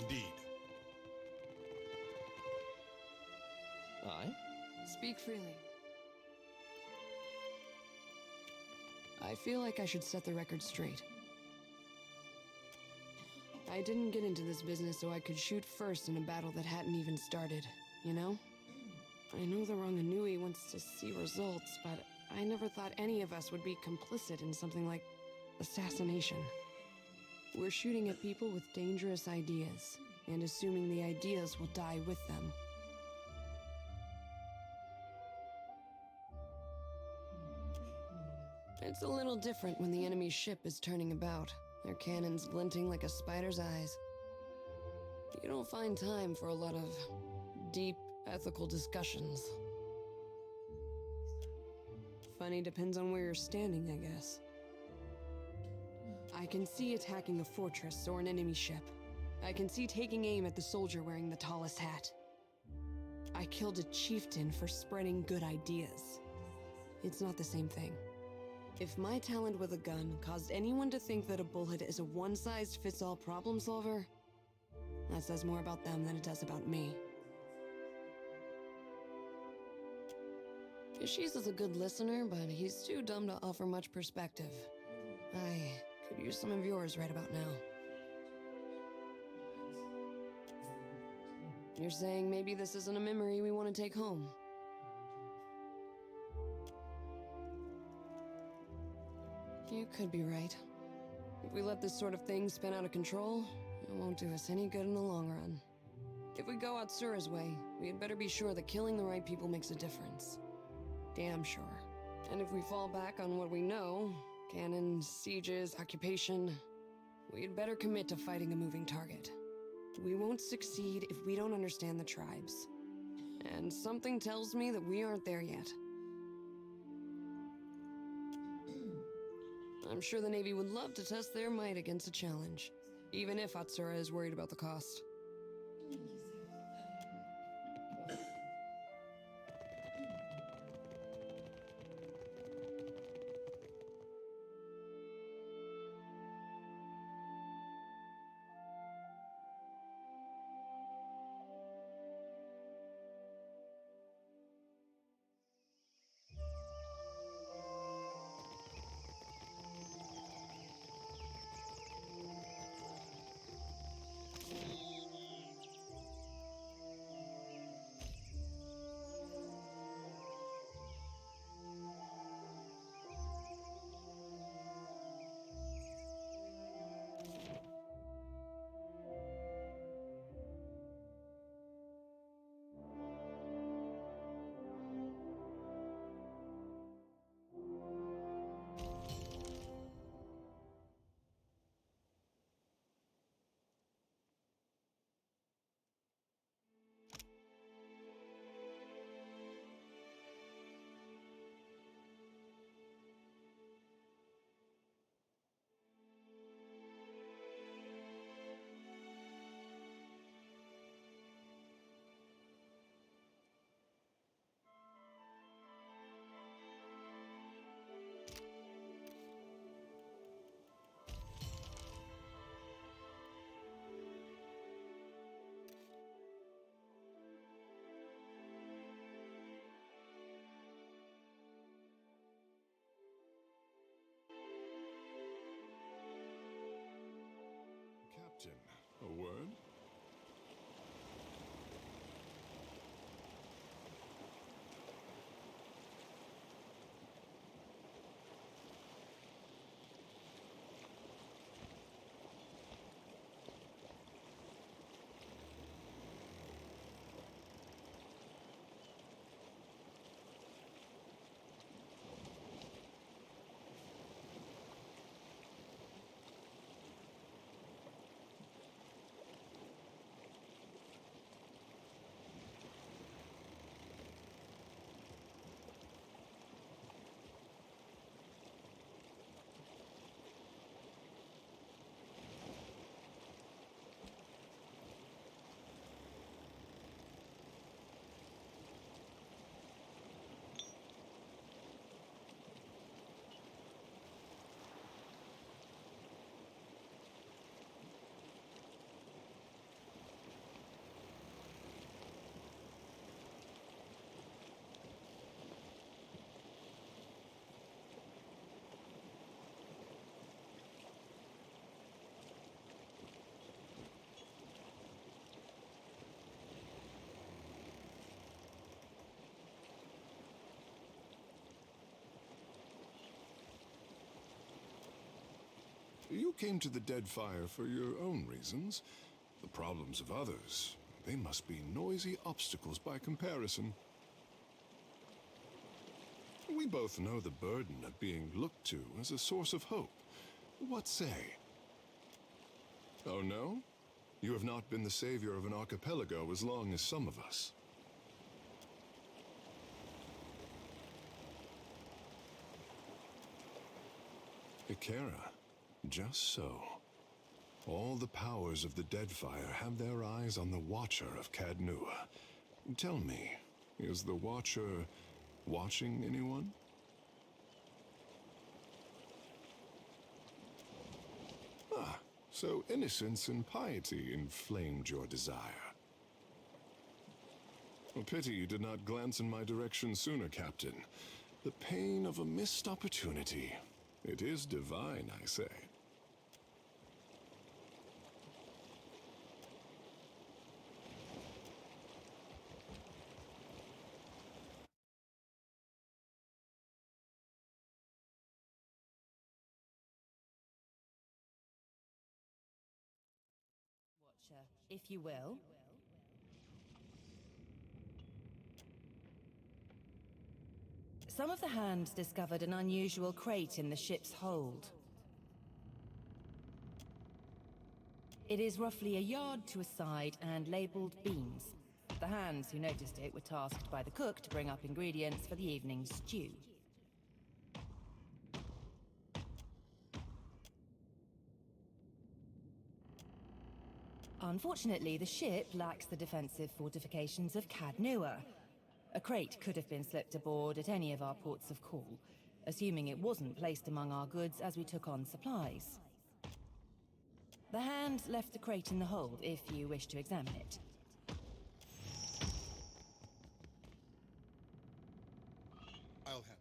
Indeed. Aye? Speak freely. I feel like I should set the record straight. I didn't get into this business so I could shoot first in a battle that hadn't even started, you know? I know the Ranganui wants to see results, but I never thought any of us would be complicit in something like assassination. We're shooting at people with dangerous ideas, and assuming the ideas will die with them. It's a little different when the enemy's ship is turning about, their cannons glinting like a spider's eyes. You don't find time for a lot of deep, ethical discussions. Funny depends on where you're standing, I guess. I can see attacking a fortress or an enemy ship. I can see taking aim at the soldier wearing the tallest hat. I killed a chieftain for spreading good ideas. It's not the same thing. If my talent with a gun caused anyone to think that a bullet is a one-size-fits-all problem solver, that says more about them than it does about me. Ashish is a good listener, but he's too dumb to offer much perspective. I could use some of yours right about now. You're saying maybe this isn't a memory we want to take home. You could be right. If we let this sort of thing spin out of control, it won't do us any good in the long run. If we go Atsura's way, we had better be sure that killing the right people makes a difference. Damn sure. And if we fall back on what we know, cannons, sieges, occupation, we'd better commit to fighting a moving target. We won't succeed if we don't understand the tribes. And something tells me that we aren't there yet. I'm sure the Navy would love to test their might against a challenge, even if Atsura is worried about the cost. Captain, a word? You came to the Deadfire for your own reasons. The problems of others, they must be noisy obstacles by comparison. We both know the burden of being looked to as a source of hope. What say? Oh no? You have not been the savior of an archipelago as long as some of us. Ikera, just so. All the powers of the Deadfire have their eyes on the Watcher of Cadnua. Tell me, is the Watcher watching anyone? Ah, so innocence and piety inflamed your desire. A pity you did not glance in my direction sooner, Captain. The pain of a missed opportunity. It is divine, I say. Watcher, if you will. Some of the hands discovered an unusual crate in the ship's hold. It is roughly a yard to a side and labeled beans. The hands who noticed it were tasked by the cook to bring up ingredients for the evening's stew. Unfortunately, the ship lacks the defensive fortifications of Cadnua. A crate could have been slipped aboard at any of our ports of call, assuming it wasn't placed among our goods as we took on supplies. The hand left the crate in the hold if you wish to examine it. I'll handle.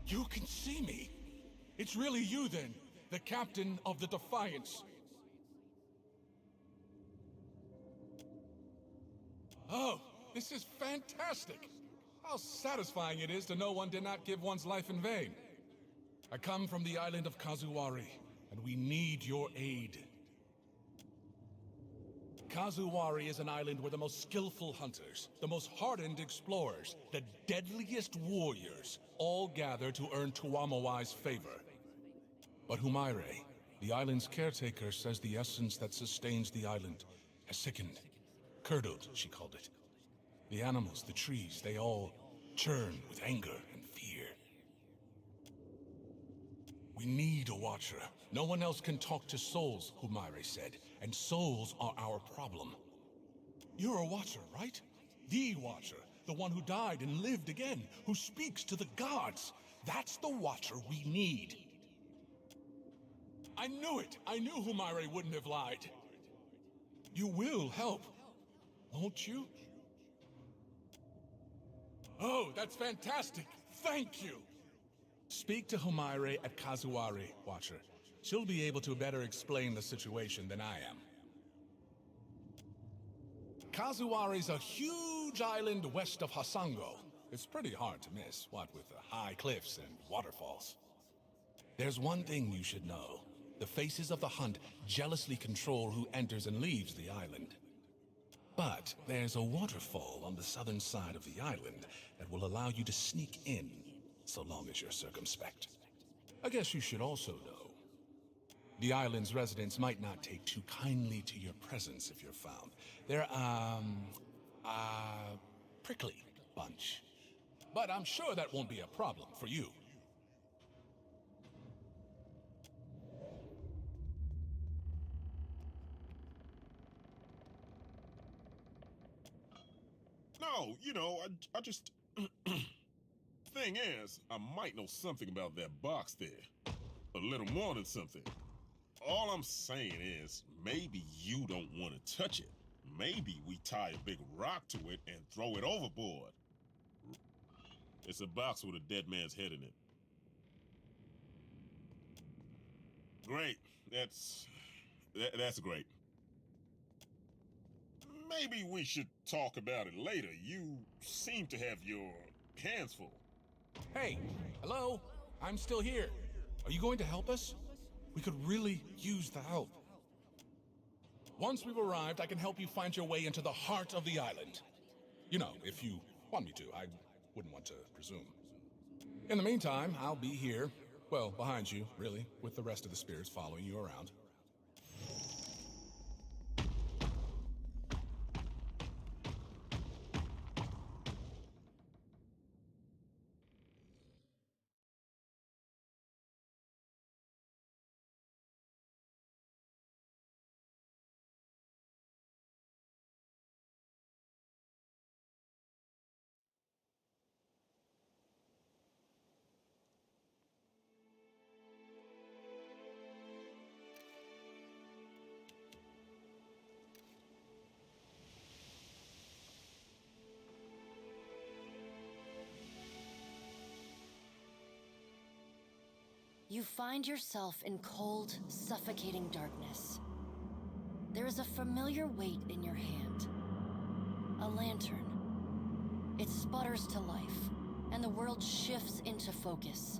You can see me? It's really you then, the captain of the Defiance. Oh, this is fantastic! How satisfying it is to know one did not give one's life in vain. I come from the island of Kazuwari, and we need your aid. Kazuwari is an island where the most skillful hunters, the most hardened explorers, the deadliest warriors all gather to earn Tuamawai's favor. But Humaire, the island's caretaker, says the essence that sustains the island has sickened. Curdled, she called it. The animals, the trees, they all churn with anger and fear. We need a watcher. No one else can talk to souls, Humaire said, and souls are our problem. You're a watcher, right? The watcher, the one who died and lived again, who speaks to the gods. That's the watcher we need. I knew it! I knew Humaire wouldn't have lied. You will help, won't you? Oh, that's fantastic! Thank you! Speak to Humaire at Kazuwari, Watcher. She'll be able to better explain the situation than I am. Kazuwari's a huge island west of Hasango. It's pretty hard to miss, what with the high cliffs and waterfalls. There's one thing you should know. The Faces of the Hunt jealously control who enters and leaves the island. But there's a waterfall on the southern side of the island that will allow you to sneak in, so long as you're circumspect. I guess you should also know, the island's residents might not take too kindly to your presence if you're found. They're, prickly bunch. But I'm sure that won't be a problem for you. No, I just. Thing is, I might know something about that box there. A little more than something. All I'm saying is, maybe you don't want to touch it. Maybe we tie a big rock to it and throw it overboard. It's a box with a dead man's head in it. Great. That's great. Maybe we should talk about it later. You seem to have your hands full. Hey, hello? I'm still here. Are you going to help us? We could really use the help. Once we've arrived, I can help you find your way into the heart of the island. You know, if you want me to. I wouldn't want to presume. In the meantime, I'll be here. Well, behind you, really, with the rest of the spirits following you around. You find yourself in cold, suffocating darkness. There is a familiar weight in your hand. A lantern. It sputters to life, and the world shifts into focus.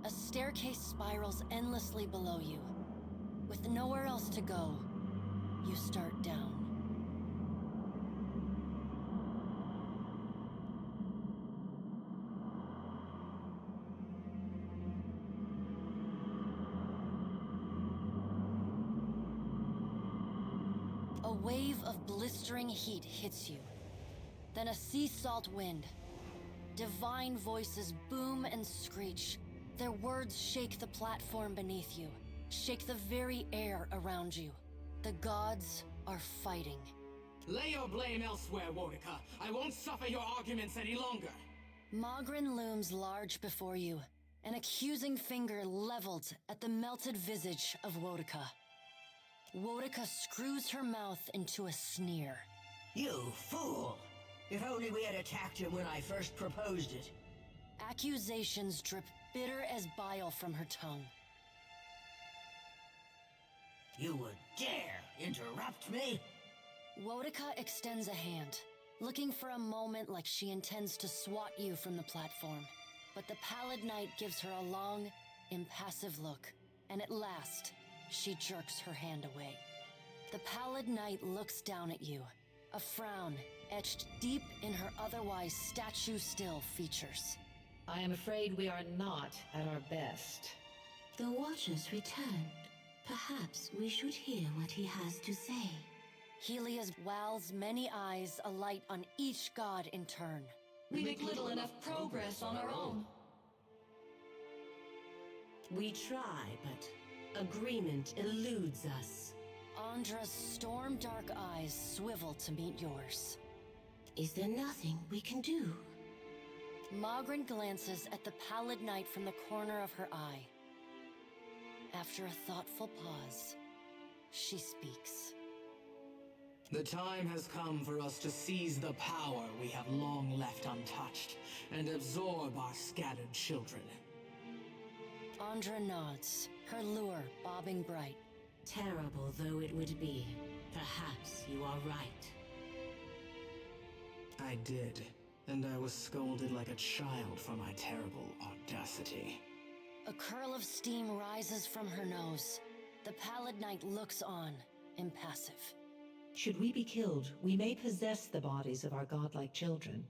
A staircase spirals endlessly below you. With nowhere else to go, you start down. A wave of blistering heat hits you. Then a sea salt wind. Divine voices boom and screech. Their words shake the platform beneath you, shake the very air around you. The gods are fighting. Lay your blame elsewhere, Wodika. I won't suffer your arguments any longer. Mogren looms large before you, an accusing finger leveled at the melted visage of Wodika. Wodika screws her mouth into a sneer. You fool! If only we had attacked him when I first proposed it. Accusations drip bitter as bile from her tongue. You would dare interrupt me? Wodika extends a hand, looking for a moment like she intends to swat you from the platform. But the pallid knight gives her a long, impassive look, and at last, she jerks her hand away. The pallid knight looks down at you, a frown etched deep in her otherwise statue-still features. I am afraid we are not at our best. The Watchers returned. Perhaps we should hear what he has to say. Helia's Wal's many eyes alight on each god in turn. We make little enough progress on our own. We try, but agreement eludes us. Andra's storm-dark eyes swivel to meet yours. Is there nothing we can do? Mogren glances at the pallid knight from the corner of her eye. After a thoughtful pause, she speaks. The time has come for us to seize the power we have long left untouched and absorb our scattered children. Andra nods, her lure bobbing bright. Terrible though it would be, perhaps you are right. I did, and I was scolded like a child for my terrible audacity. A curl of steam rises from her nose. The pallid knight looks on, impassive. Should we be killed, we may possess the bodies of our godlike children.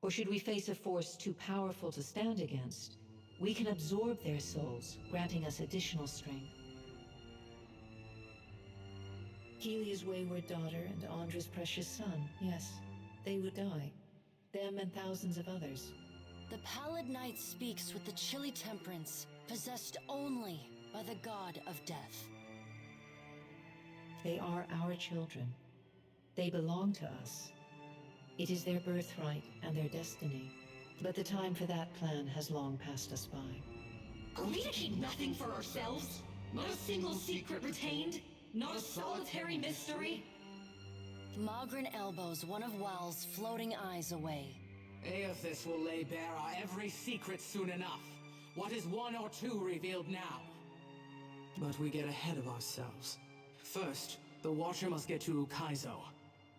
Or should we face a force too powerful to stand against, we can absorb their souls, granting us additional strength. Helia's wayward daughter and Andra's precious son, yes, they would die. Them and thousands of others. The Pallid Knight speaks with the chilly temperance, possessed only by the god of death. They are our children. They belong to us. It is their birthright and their destiny. But the time for that plan has long passed us by. Are we to keep nothing for ourselves? Not a single secret retained? Not a solitary mystery? Mogren elbows one of Wal's floating eyes away. Aethys will lay bare our every secret soon enough. What is one or two revealed now? But we get ahead of ourselves. First, the Watcher must get to Ukaizo,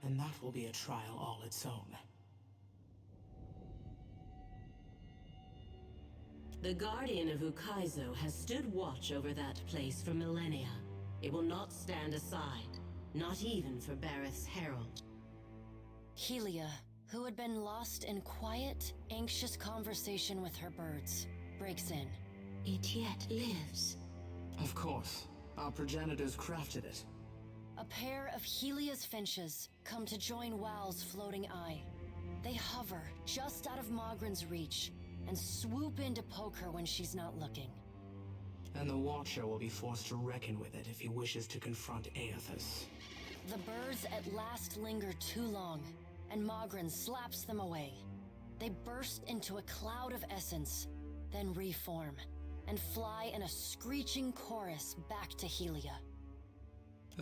and that will be a trial all its own. The Guardian of Ukaizo has stood watch over that place for millennia. It will not stand aside, not even for Bareth's herald. Helia, who had been lost in quiet, anxious conversation with her birds, breaks in. It yet lives. Of course. Our progenitors crafted it. A pair of Helia's finches come to join Wal's floating eye. They hover just out of Mogren's reach and swoop in to poke her when she's not looking. And the Watcher will be forced to reckon with it if he wishes to confront Aethys. The birds at last linger too long, and Mogren slaps them away. They burst into a cloud of essence, then reform, and fly in a screeching chorus back to Helia.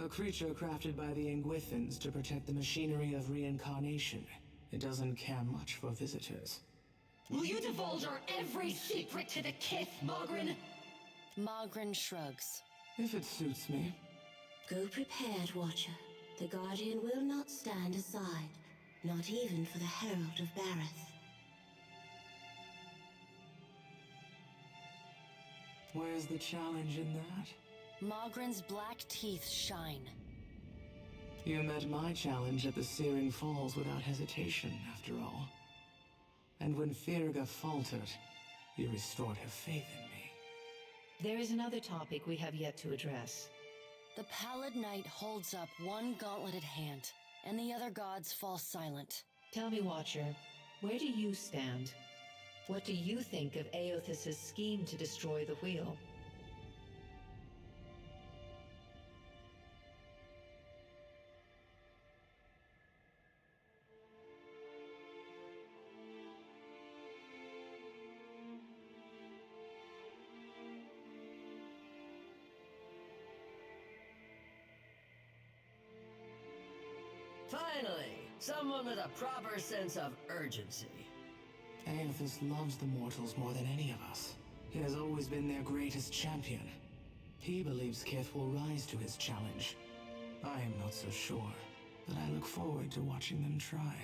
A creature crafted by the Ingwithans to protect the machinery of reincarnation. It doesn't care much for visitors. Will you divulge our every secret to the Kith, Mogren? Mogren shrugs. If it suits me. Go prepared, Watcher. The Guardian will not stand aside, not even for the Herald of Bareth. Where's the challenge in that? Mogren's black teeth shine. You met my challenge at the Searing Falls without hesitation, after all. And when Firga faltered, you restored her faith in me. There is another topic we have yet to address. The Pallid Knight holds up one gauntleted hand, and the other gods fall silent. Tell me, Watcher, where do you stand? What do you think of Aethys' scheme to destroy the wheel? Finally, someone with a proper sense of urgency. Aethys loves the mortals more than any of us. He has always been their greatest champion. He believes Kith will rise to his challenge. I am not so sure, but I look forward to watching them try.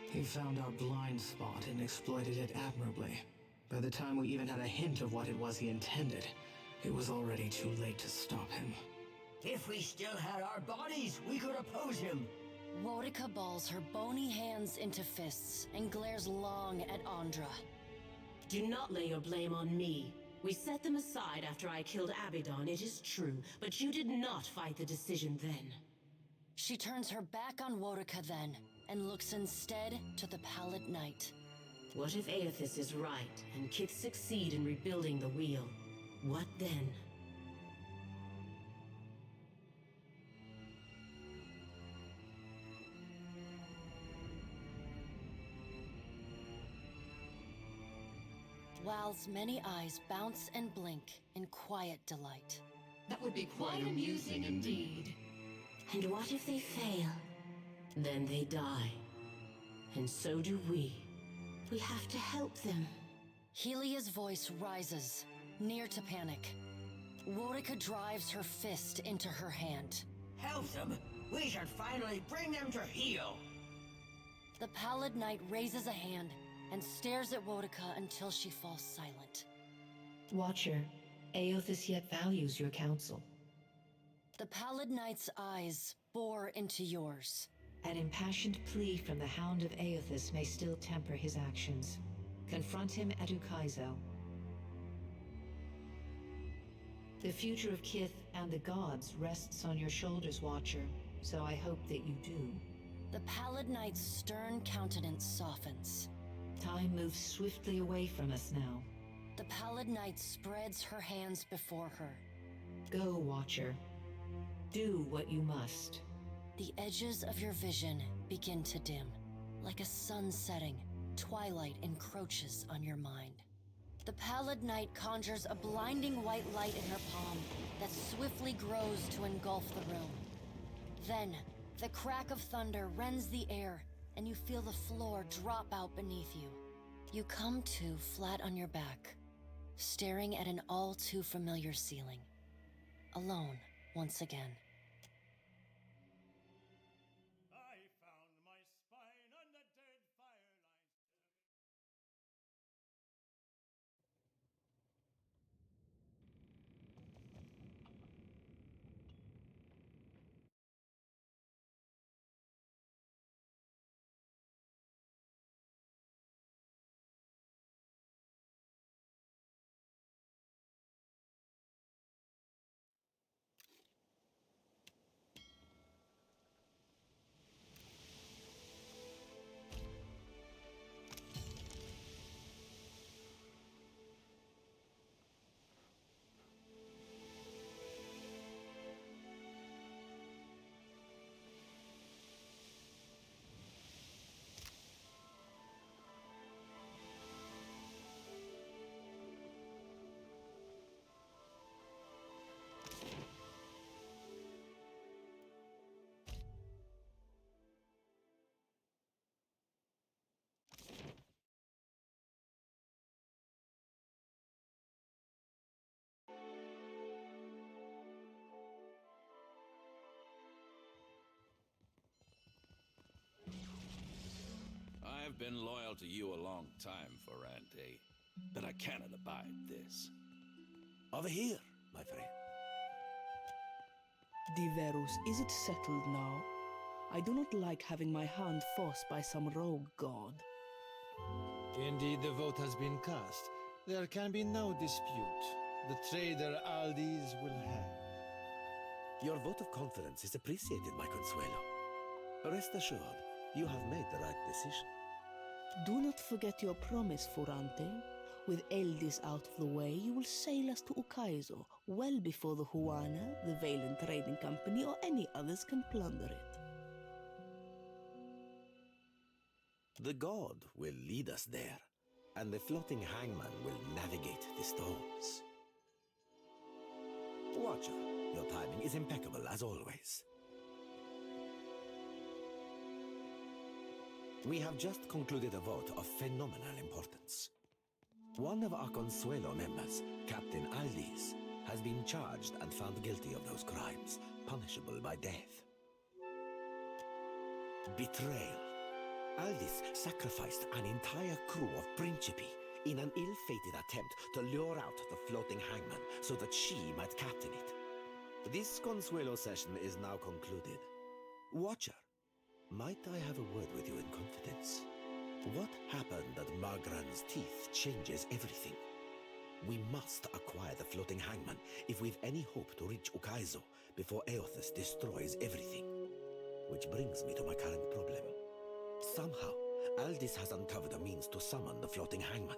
He found our blind spot and exploited it admirably. By the time we even had a hint of what it was he intended, it was already too late to stop him. If we still had our bodies, we could oppose him. Woedica balls her bony hands into fists and glares long at Andra. Do not lay your blame on me. We set them aside after I killed Abaddon, it is true, but you did not fight the decision then. She turns her back on Woedica then, and looks instead to the Pallid Knight. What if Aethys is right, and Kith succeed in rebuilding the wheel? What then? Wal's many eyes bounce and blink in quiet delight. That would be quite amusing indeed. And what if they fail? Then they die. And so do we. We have to help them. Helia's voice rises, near to panic. Woedica drives her fist into her hand. Help them? We should finally bring them to heel. The Pallid Knight raises a hand and stares at Woedica until she falls silent. Watcher, Aethys yet values your counsel. The Pallid Knight's eyes bore into yours. An impassioned plea from the Hound of Aothas may still temper his actions. Confront him at Ukaizo. The future of Kith and the gods rests on your shoulders, Watcher, so I hope that you do. The Pallid Knight's stern countenance softens. Time moves swiftly away from us now. The Pallid Knight spreads her hands before her. Go, Watcher. Do what you must. The edges of your vision begin to dim. Like a sun setting, twilight encroaches on your mind. The Pallid Knight conjures a blinding white light in her palm that swiftly grows to engulf the room. Then, the crack of thunder rends the air, and you feel the floor drop out beneath you. You come to flat on your back, staring at an all too familiar ceiling. Alone, once again. I found my spine on the dead firelight. I've been loyal to you a long time, Ferrante, but I cannot abide this. Over here, my friend. Diverus, is it settled now? I do not like having my hand forced by some rogue god. Indeed, the vote has been cast. There can be no dispute. The trader Aldis will hang. Your vote of confidence is appreciated, my Consuelo. Rest assured, you have made the right decision. Do not forget your promise, Ferrante. With Eldis out of the way, you will sail us to Ukaizo, well before the Huana, the Valen Trading Company, or any others can plunder it. The god will lead us there, and the floating hangman will navigate the storms. Watcher, your timing is impeccable as always. We have just concluded a vote of phenomenal importance. One of our Consuelo members, Captain Aldis, has been charged and found guilty of those crimes, punishable by death. Betrayal. Aldis sacrificed an entire crew of Principi in an ill-fated attempt to lure out the floating hangman so that she might captain it. This Consuelo session is now concluded. Watcher, might I have a word with you in confidence? What happened at Magran's teeth changes everything. We must acquire the floating hangman if we've any hope to reach Ukaizo before Aothas destroys everything. Which brings me to my current problem. Somehow, Aldis has uncovered a means to summon the floating hangman,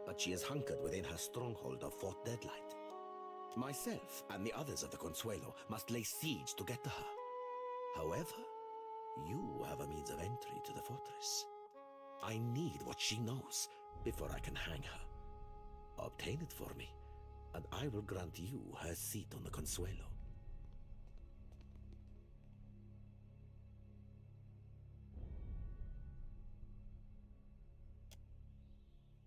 but she is hunkered within her stronghold of Fort Deadlight. Myself and the others of the Consuelo must lay siege to get to her. However, you have a means of entry to the fortress. I need what she knows before I can hang her. Obtain it for me, and I will grant you her seat on the Consuelo.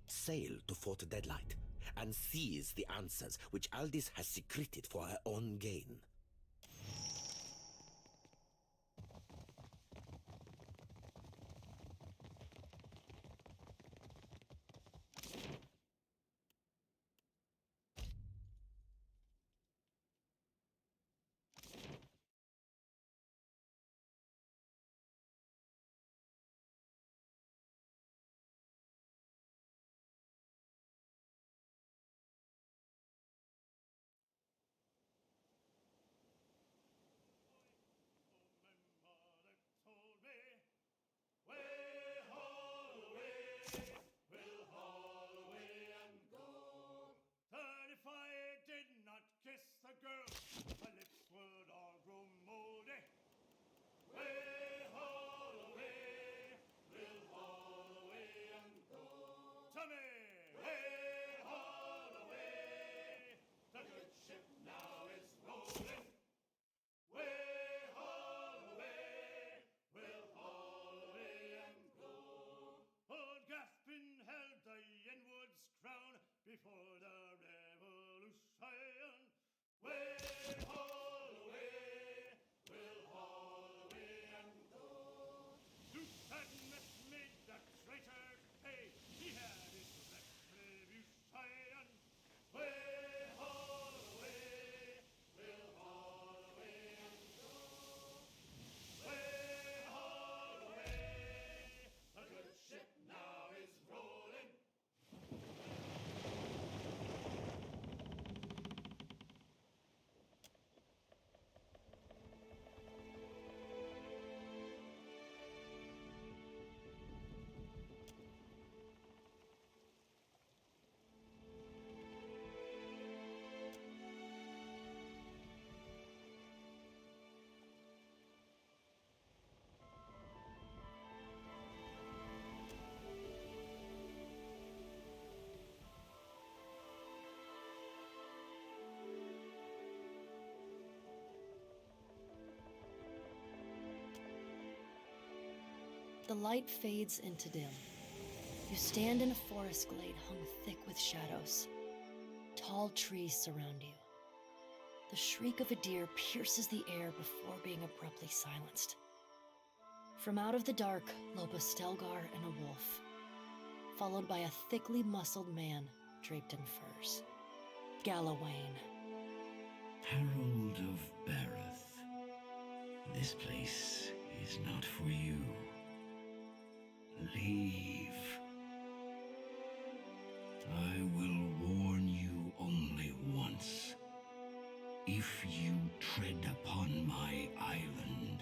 Sail to Fort Deadlight and seize the answers which Aldis has secreted for her own gain. The light fades into dim. You stand in a forest glade hung thick with shadows. Tall trees surround you. The shriek of a deer pierces the air before being abruptly silenced. From out of the dark lope a Stelgar and a wolf, followed by a thickly muscled man draped in furs. Galawain. Herald of Bareth, this place is not for you. Leave. I will warn you only once. If you tread upon my island,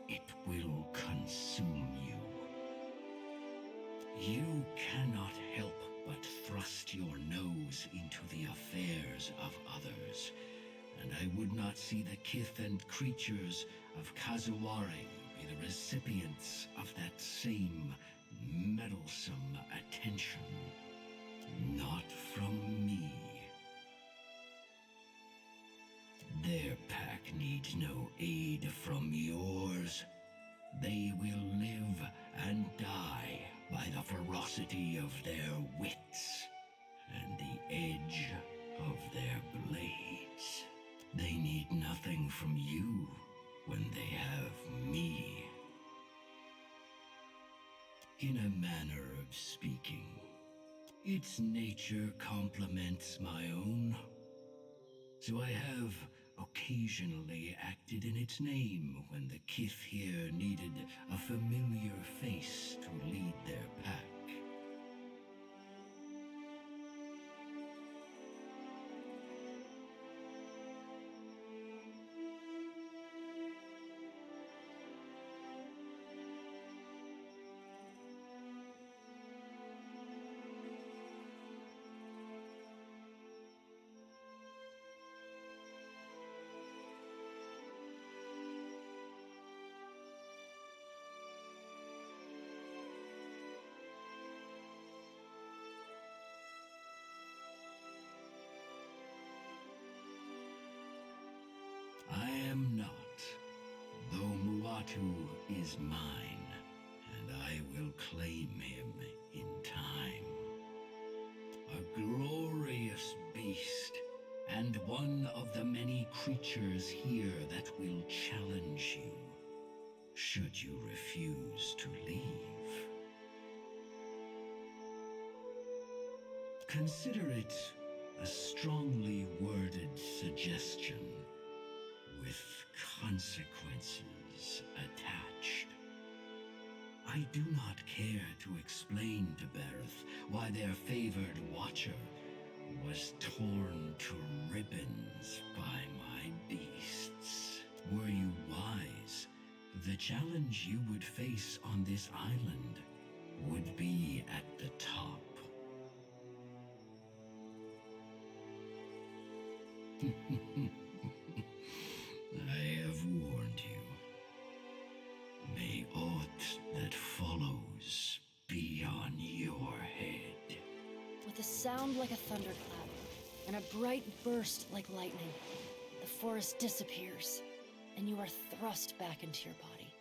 it will consume you. You cannot help but thrust your nose into the affairs of others, and I would not see the kith and creatures of Kazuwari be the recipients of that same meddlesome attention. Not from me. Their pack needs no aid from yours. They will live and die by the ferocity of their wits and the edge of their blades. They need nothing from you when they have me. In a manner of speaking, its nature complements my own. So I have occasionally acted in its name when the kith here needed a familiar face to lead their pack. I am not, though Muatu is mine, and I will claim him in time. A glorious beast, and one of the many creatures here that will challenge you, should you refuse to leave. Consider it a strongly worded suggestion, with consequences attached. I do not care to explain to Bareth why their favored watcher was torn to ribbons by my beasts. Were you wise, the challenge you would face on this island would be at the top. I have warned you. May aught that follows be on your head. With a sound like a thunderclap and a bright burst like lightning, the forest disappears, and you are thrust back into your body.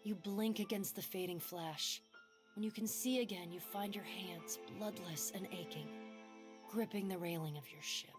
You blink against the fading flash. When you can see again, you find your hands bloodless and aching, gripping the railing of your ship.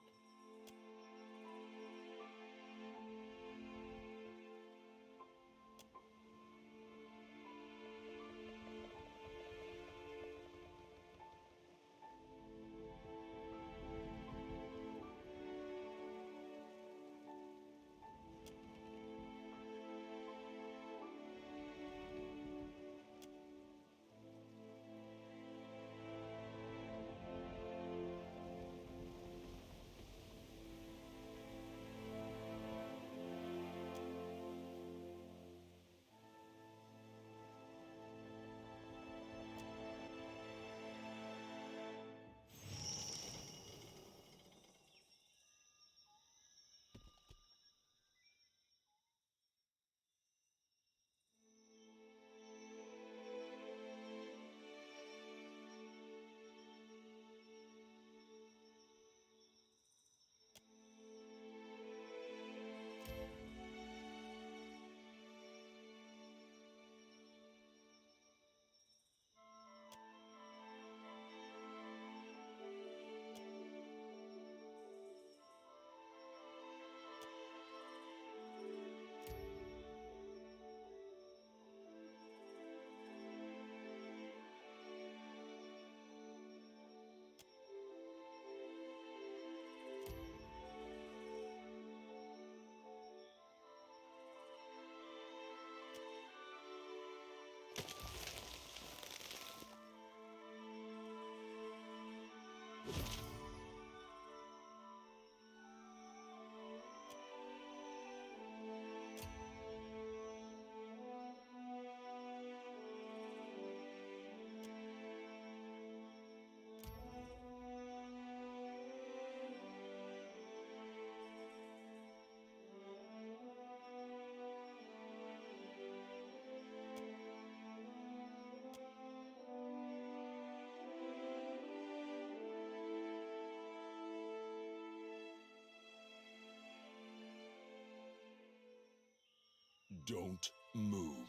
Don't move.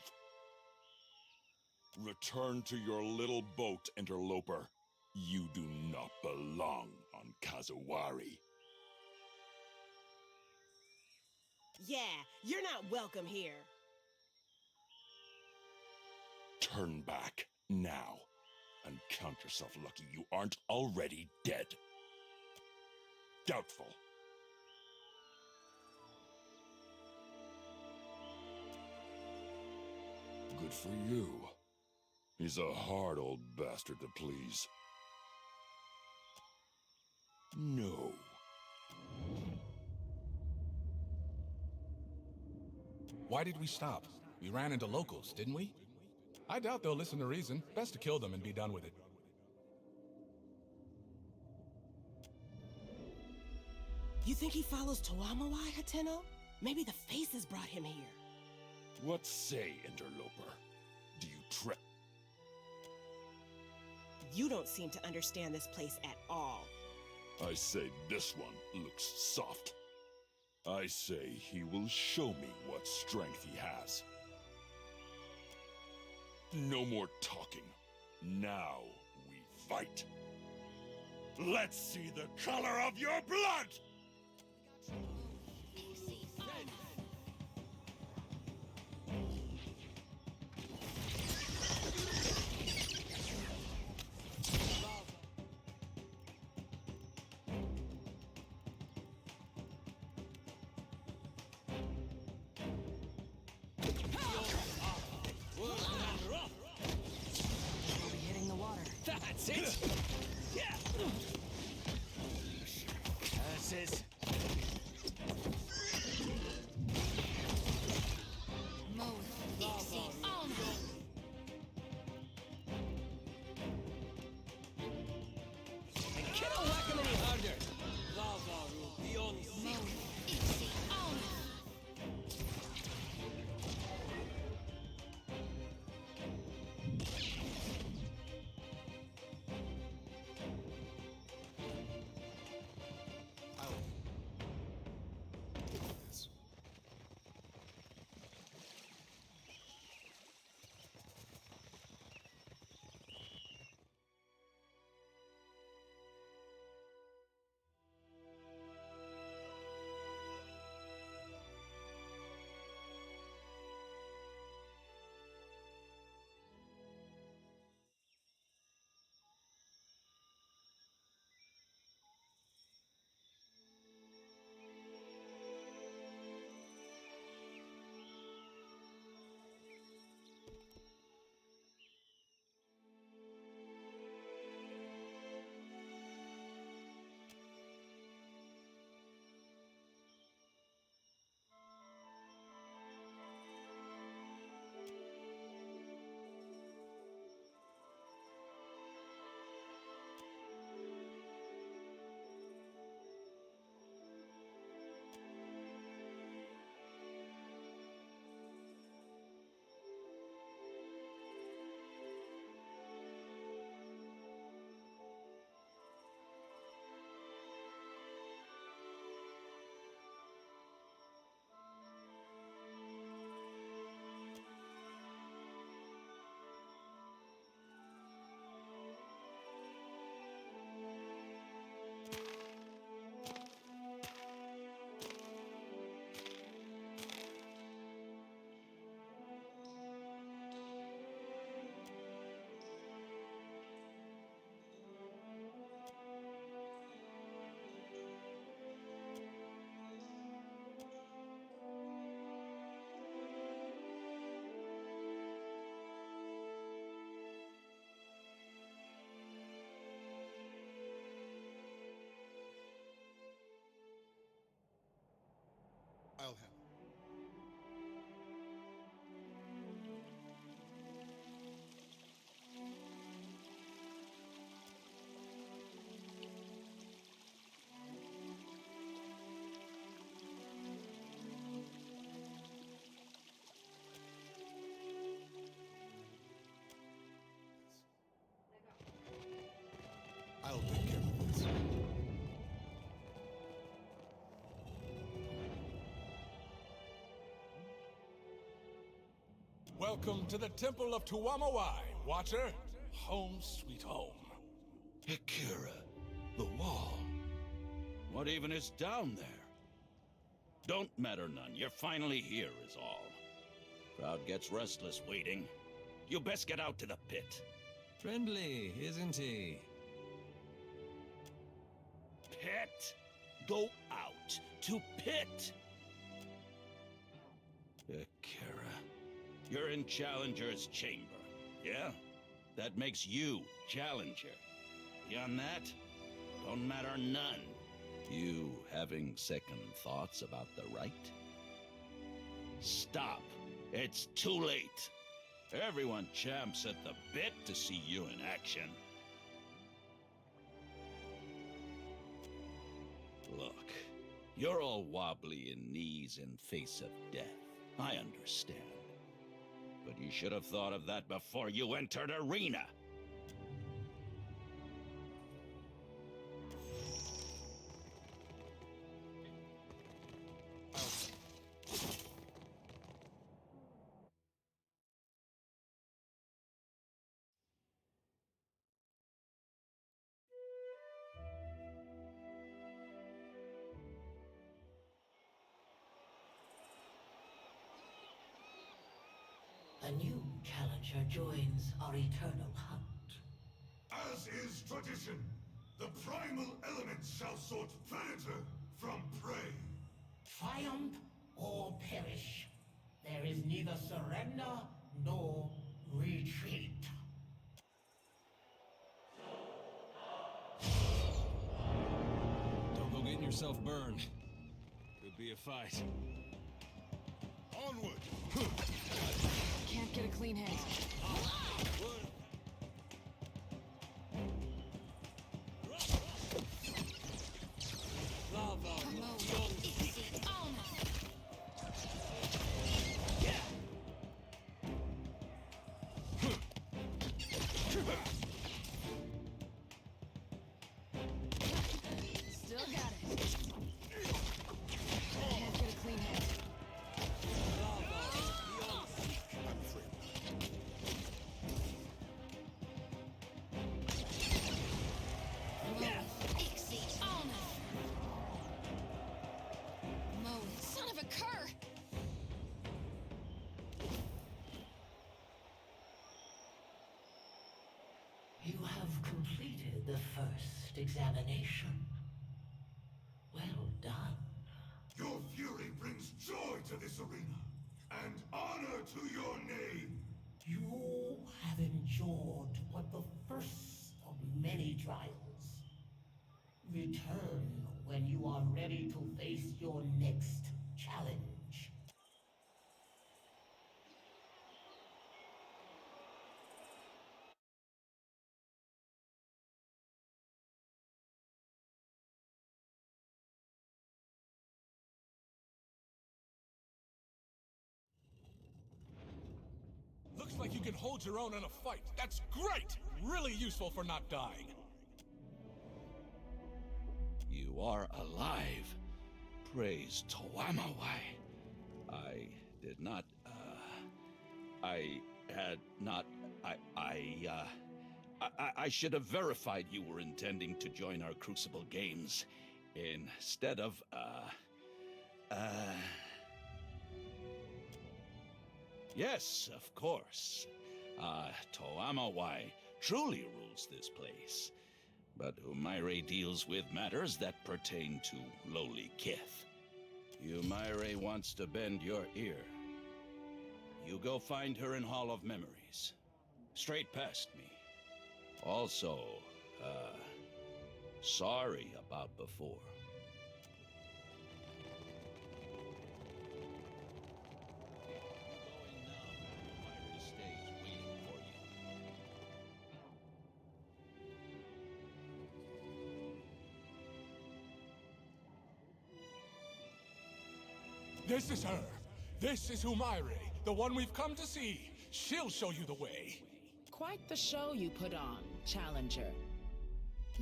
Return to your little boat, interloper. You do not belong on Kazawari. Yeah, you're not welcome here. Turn back, now, and count yourself lucky you aren't already dead. Doubtful. Good for you. He's a hard old bastard to please. No. Why did we stop? We ran into locals, didn't we? I doubt they'll listen to reason. Best to kill them and be done with it. You think he follows Tuamawai, Hateno? Maybe the faces brought him here. What say, interloper? Do you trip? You don't seem to understand this place at all. I say this one looks soft. I say he will show me what strength he has. No more talking. Now we fight. Let's see the color of your blood! That's it! Yeah! That's it! I cannot whack him any harder! Lavaru, beyond Welcome to the Temple of Tuamawai, Watcher. Home sweet home. Akira, the wall. What even is down there? Don't matter none. You're finally here is all. Crowd gets restless waiting. You best get out to the pit. Friendly, isn't he? Pit? Go out to pit. Akira, you're in Challenger's chamber, yeah? That makes you Challenger. Beyond that, don't matter none. You having second thoughts about the right? Stop. It's too late. Everyone champs at the bit to see you in action. Look, you're all wobbly in knees in face of death. I understand. But you should have thought of that before you entered arena. A new challenger joins our eternal hunt. As is tradition, the primal elements shall sort predator from prey. Triumph or perish. There is neither surrender nor retreat. Don't go getting yourself burned. Could be a fight. Onward! Can't get a clean head. Still got it. Can't get a clean head. Son of a cur! You have completed the first examination. Well done. Your fury brings joy to this arena, and honor to your name. You have endured but the first of many trials. Return when you are ready to face your next challenge. Looks like you can hold your own in a fight. That's great! Really useful for not dying. You are alive. Praise Tuamawai. I did not, I had not, I should have verified you were intending to join our Crucible Games instead of, Yes, of course. Tuamawai truly rules this place. But Humaire deals with matters that pertain to lowly kith. Humaire wants to bend your ear. You go find her in Hall of Memories. Straight past me. Also, sorry about before. This is her. This is Humaire, the one we've come to see. She'll show you the way. Quite the show you put on, Challenger.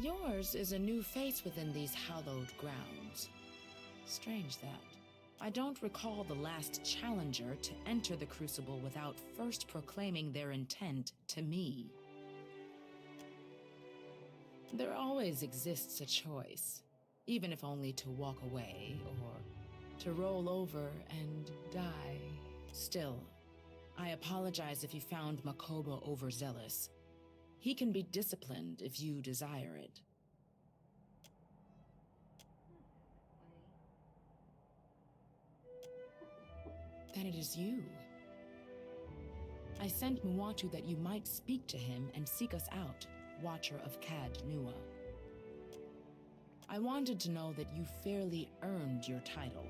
Yours is a new face within these hallowed grounds. Strange that. I don't recall the last challenger to enter the Crucible without first proclaiming their intent to me. There always exists a choice, even if only to walk away or to roll over and die. Still, I apologize if you found Makoba overzealous. He can be disciplined if you desire it. Then it is you. I sent Muatu that you might speak to him and seek us out, Watcher of Cad Nua. I wanted to know that you fairly earned your title.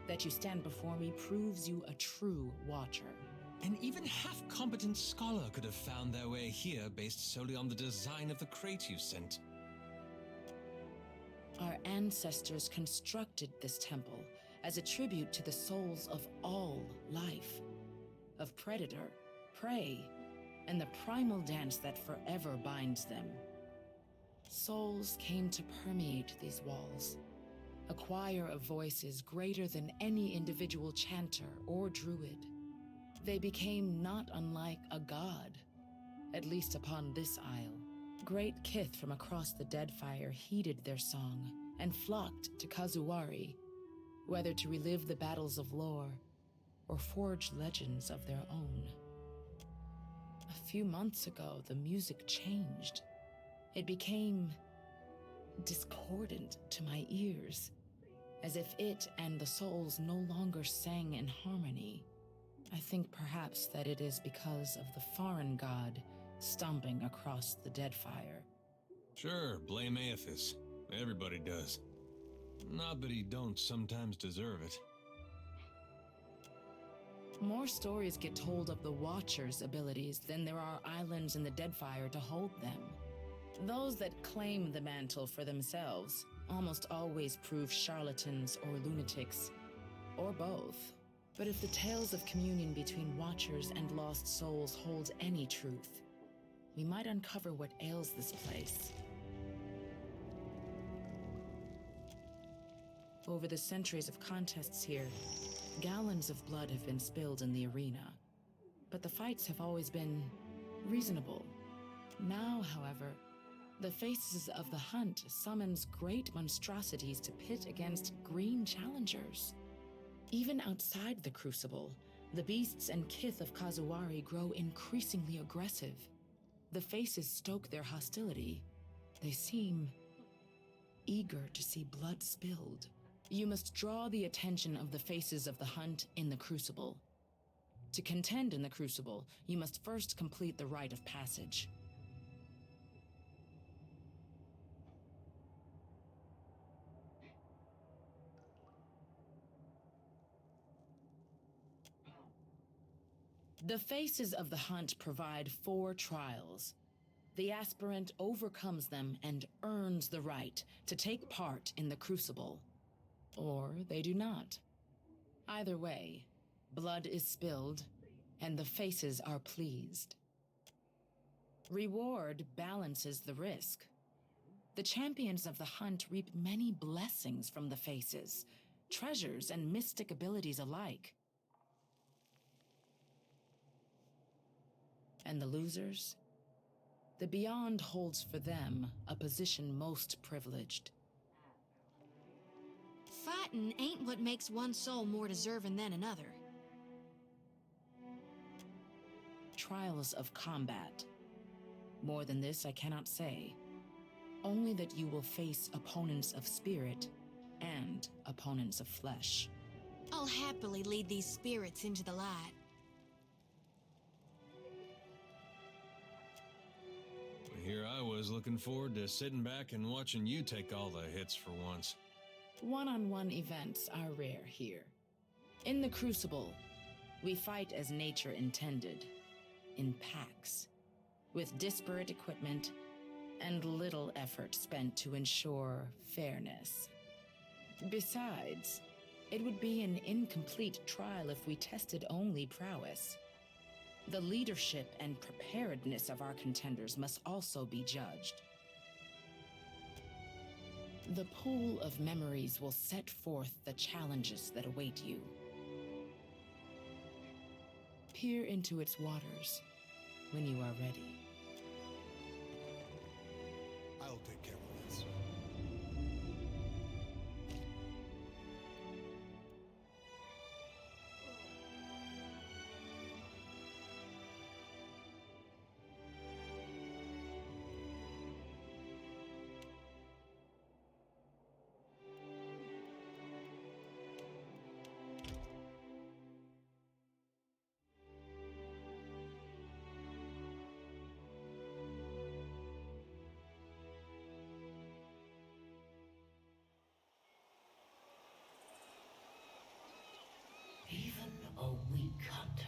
That you stand before me proves you a true Watcher. An even half-competent scholar could have found their way here based solely on the design of the crate you sent. Our ancestors constructed this temple as a tribute to the souls of all life, of predator, prey, and the primal dance that forever binds them. Souls came to permeate these walls, a choir of voices greater than any individual chanter or druid. They became not unlike a god, at least upon this isle. Great kith from across the Deadfire heeded their song and flocked to Kazuwari, whether to relive the battles of lore or forge legends of their own. A few months ago, the music changed. It became discordant to my ears, as if it and the souls no longer sang in harmony. I think perhaps that it is because of the foreign god stomping across the Deadfire. Sure, blame Aethys. Everybody does. Not that he don't sometimes deserve it. More stories get told of the Watcher's abilities than there are islands in the Deadfire to hold them. Those that claim the mantle for themselves almost always prove charlatans or lunatics, or both. But if the tales of communion between Watchers and lost souls hold any truth, we might uncover what ails this place. Over the centuries of contests here, gallons of blood have been spilled in the arena. But the fights have always been reasonable. Now, however, the Faces of the Hunt summons great monstrosities to pit against green challengers. Even outside the Crucible, the beasts and kith of Kazuwari grow increasingly aggressive. The Faces stoke their hostility. They seem eager to see blood spilled. You must draw the attention of the Faces of the Hunt in the Crucible. To contend in the Crucible, you must first complete the rite of passage. The Faces of the Hunt provide 4 trials. The aspirant overcomes them and earns the right to take part in the Crucible. Or they do not. Either way, blood is spilled, and the Faces are pleased. Reward balances the risk. The champions of the Hunt reap many blessings from the Faces, treasures and mystic abilities alike. And the losers? The Beyond holds for them a position most privileged. Fighting ain't what makes one soul more deserving than another. Trials of combat. More than this I cannot say. Only that you will face opponents of spirit and opponents of flesh. I'll happily lead these spirits into the light. Here I was looking forward to sitting back and watching you take all the hits for once. One-on-one events are rare here. In the Crucible, we fight as nature intended, in packs, with disparate equipment and little effort spent to ensure fairness. Besides, it would be an incomplete trial if we tested only prowess. The leadership and preparedness of our contenders must also be judged. The pool of memories will set forth the challenges that await you. Peer into its waters when you are ready. I'll take care of this. Even a weak hunter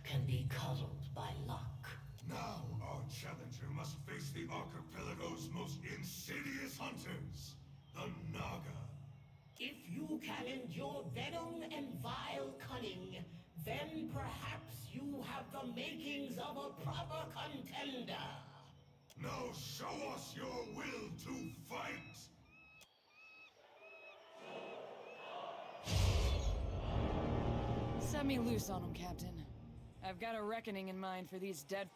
can be coddled by luck. Now our challenger must face the archipelago's most insidious hunters, the Naga. If you can endure venom and vile cunning, then perhaps you have the makings of a proper contender. Now show us your will to fight! Set me loose on him, Captain. I've got a reckoning in mind for these dead...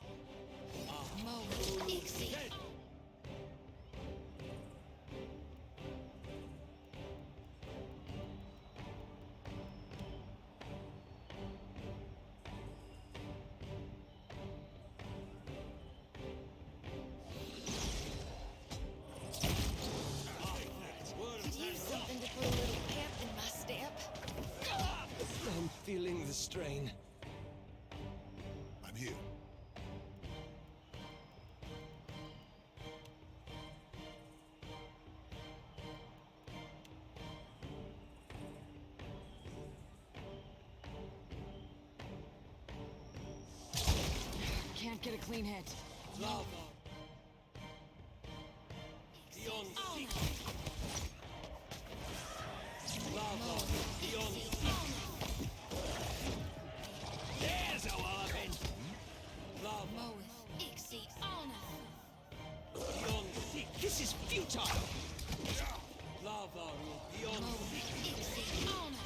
Could use something to put a little pep in my step. I'm feeling the strain. I'm here. Can't get a clean hit. Lava. Beyond Lava. Beyond. There's a walloping. Lava. Moeth, Ixie, Honor. Beyond. This is futile. Lava. Beyond. Moeth, Ixie, Honor.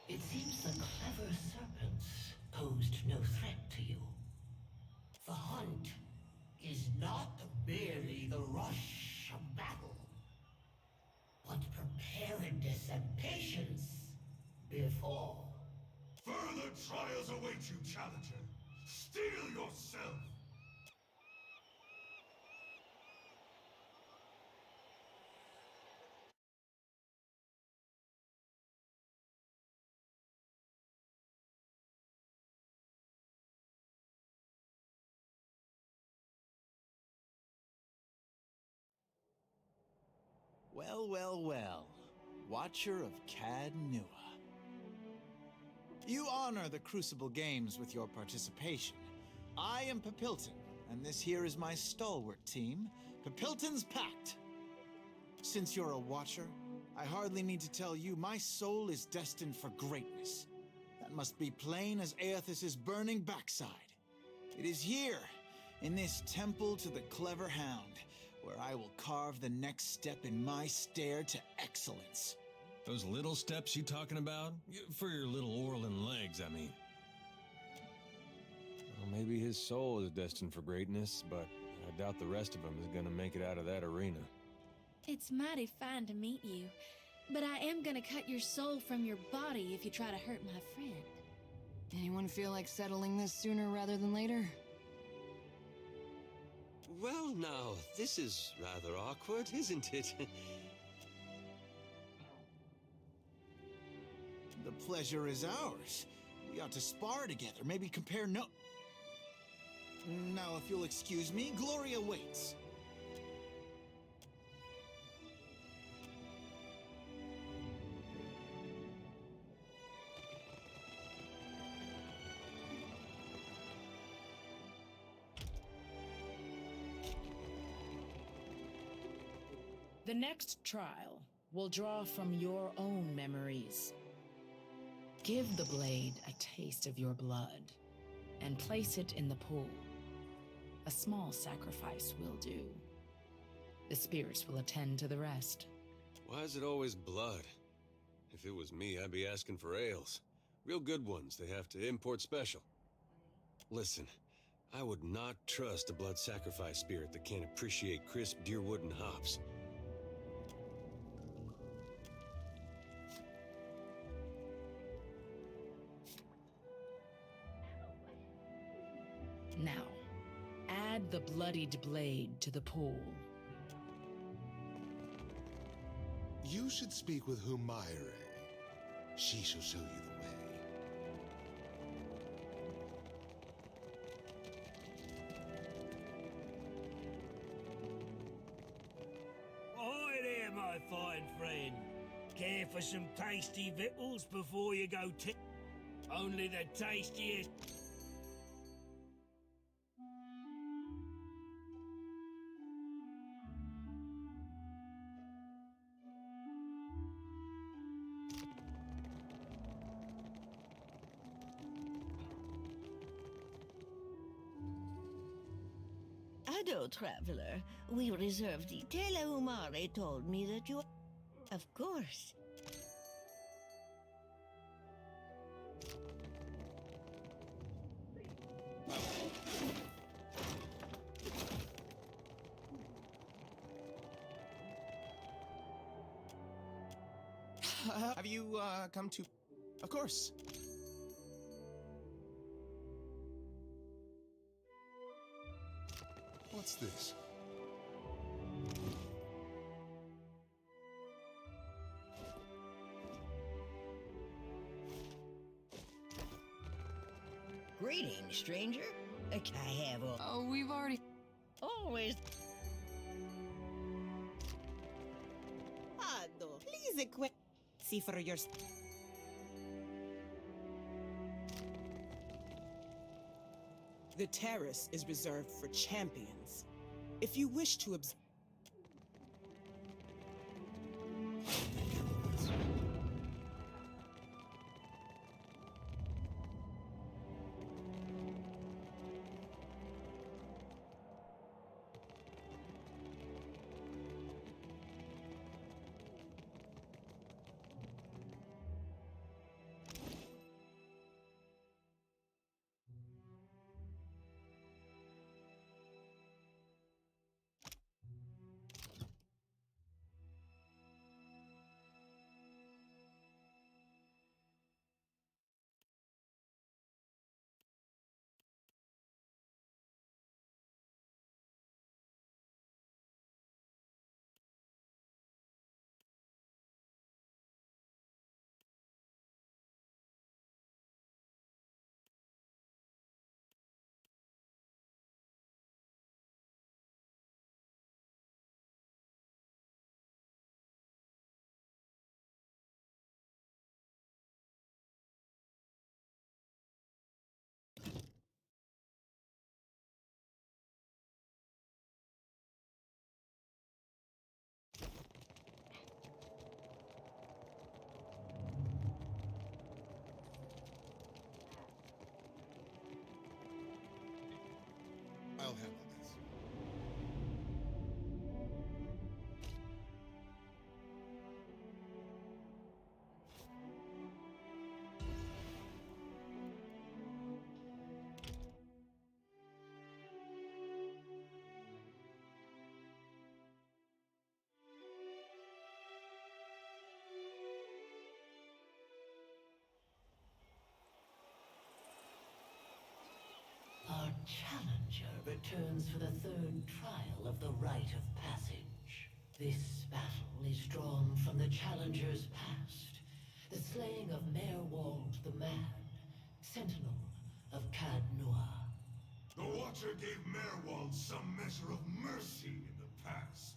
It seems the clever serpents posed no threat to you. The hunt is not merely the rush of battle, but preparedness and patience before. Further trials await you, challenger. Steel yourself! Well, well, well. Watcher of Cad Nua. You honor the Crucible Games with your participation. I am Papilton, and this here is my stalwart team, Papilton's Pact. Since you're a Watcher, I hardly need to tell you my soul is destined for greatness. That must be plain as Aethys' burning backside. It is here, in this temple to the clever hound, where I will carve the next step in my stair to excellence. Those little steps you talking about? For your little Orlan legs, I mean. Well, maybe his soul is destined for greatness, but I doubt the rest of him is gonna make it out of that arena. It's mighty fine to meet you, but I am gonna cut your soul from your body if you try to hurt my friend. Anyone feel like settling this sooner rather than later? Well, now, this is rather awkward, isn't it? The pleasure is ours. We ought to spar together, maybe compare no... Now, if you'll excuse me, Gloria waits. The next trial will draw from your own memories. Give the blade a taste of your blood and place it in the pool. A small sacrifice will do. The spirits will attend to the rest. Why is it always blood? If it was me, I'd be asking for ales. Real good ones they have to import special. Listen, I would not trust a blood sacrifice spirit that can't appreciate crisp deerwood and hops. Now, add the bloodied blade to the pool. You should speak with Humaire. She shall show you the way. Hi there, my fine friend. Care for some tasty victuals before you go Only the tastiest... Ado, traveler. We reserved the Tele Umare told me that you... Of course. Have you, come to... Of course. What's this? Greetings, stranger. I have a... Oh, we've already... Always... Ado, please equip... See for your... The terrace is reserved for champions. If you wish to observe... I'll handle this. Our challenger returns for the third trial of the rite of passage. This battle is drawn from the challenger's past, the slaying of Merwald the Mad, sentinel of Cad Nua. The Watcher gave Merwald some measure of mercy in the past.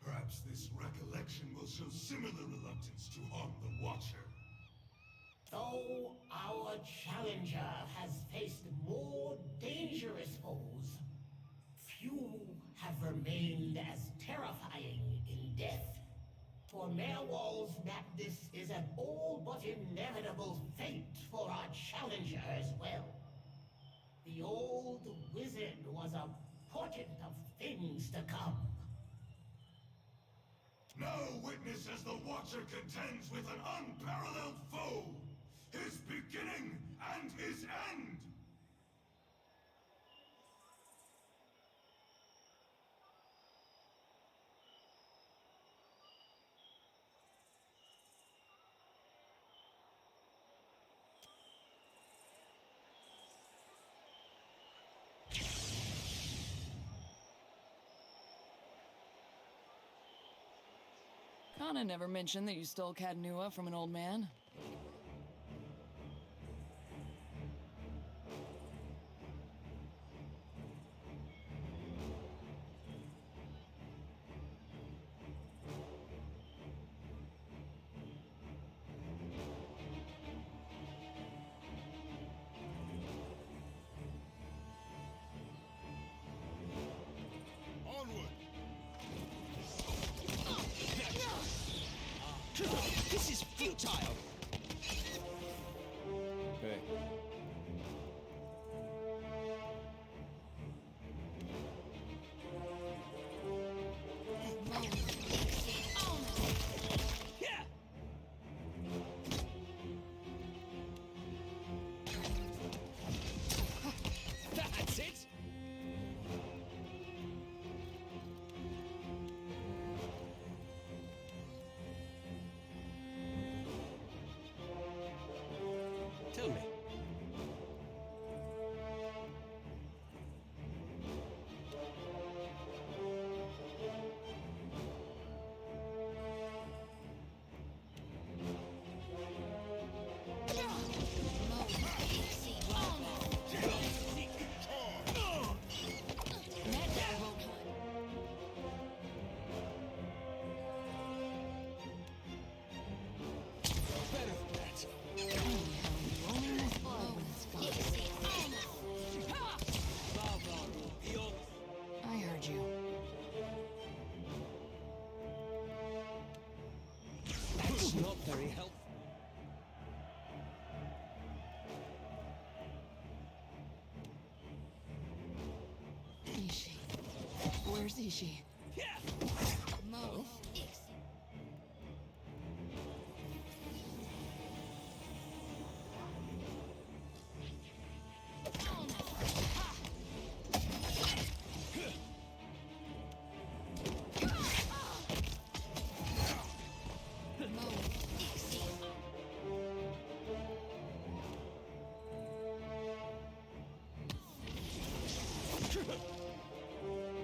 Perhaps this recollection will show similar reluctance to harm the Watcher. Though our challenger has faced more dangerous foes, few have remained as terrifying in death. For Merwal's madness is an all but inevitable fate for our challenger as well. The old wizard was a portent of things to come. Now witness as the Watcher contends with an unparalleled foe, his beginning and his end! Kana never mentioned that you stole Cadnua from an old man. This is futile! Hey. That's it! Tell me. I heard you. That's not very helpful. Ishi. Where's Ishi? Mo.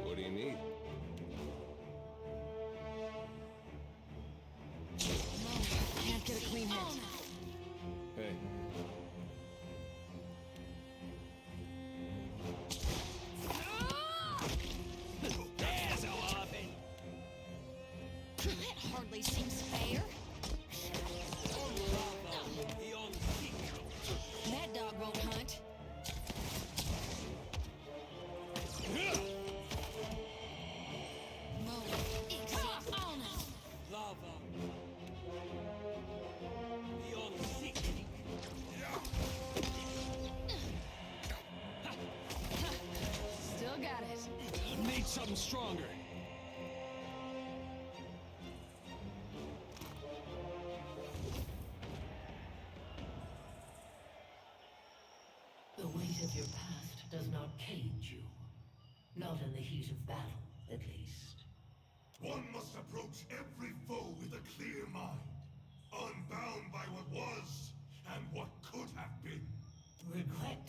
What do you need? Can't get a clean hit. Hey. There's a weapon! That hardly seems fair. That dog won't hunt. Mo. Still got it. Need something stronger. The weight of your past does not cage you. Not in the heat of battle, at least. One must approach every foe with a clear mind, unbound by what was and what could have been. Regret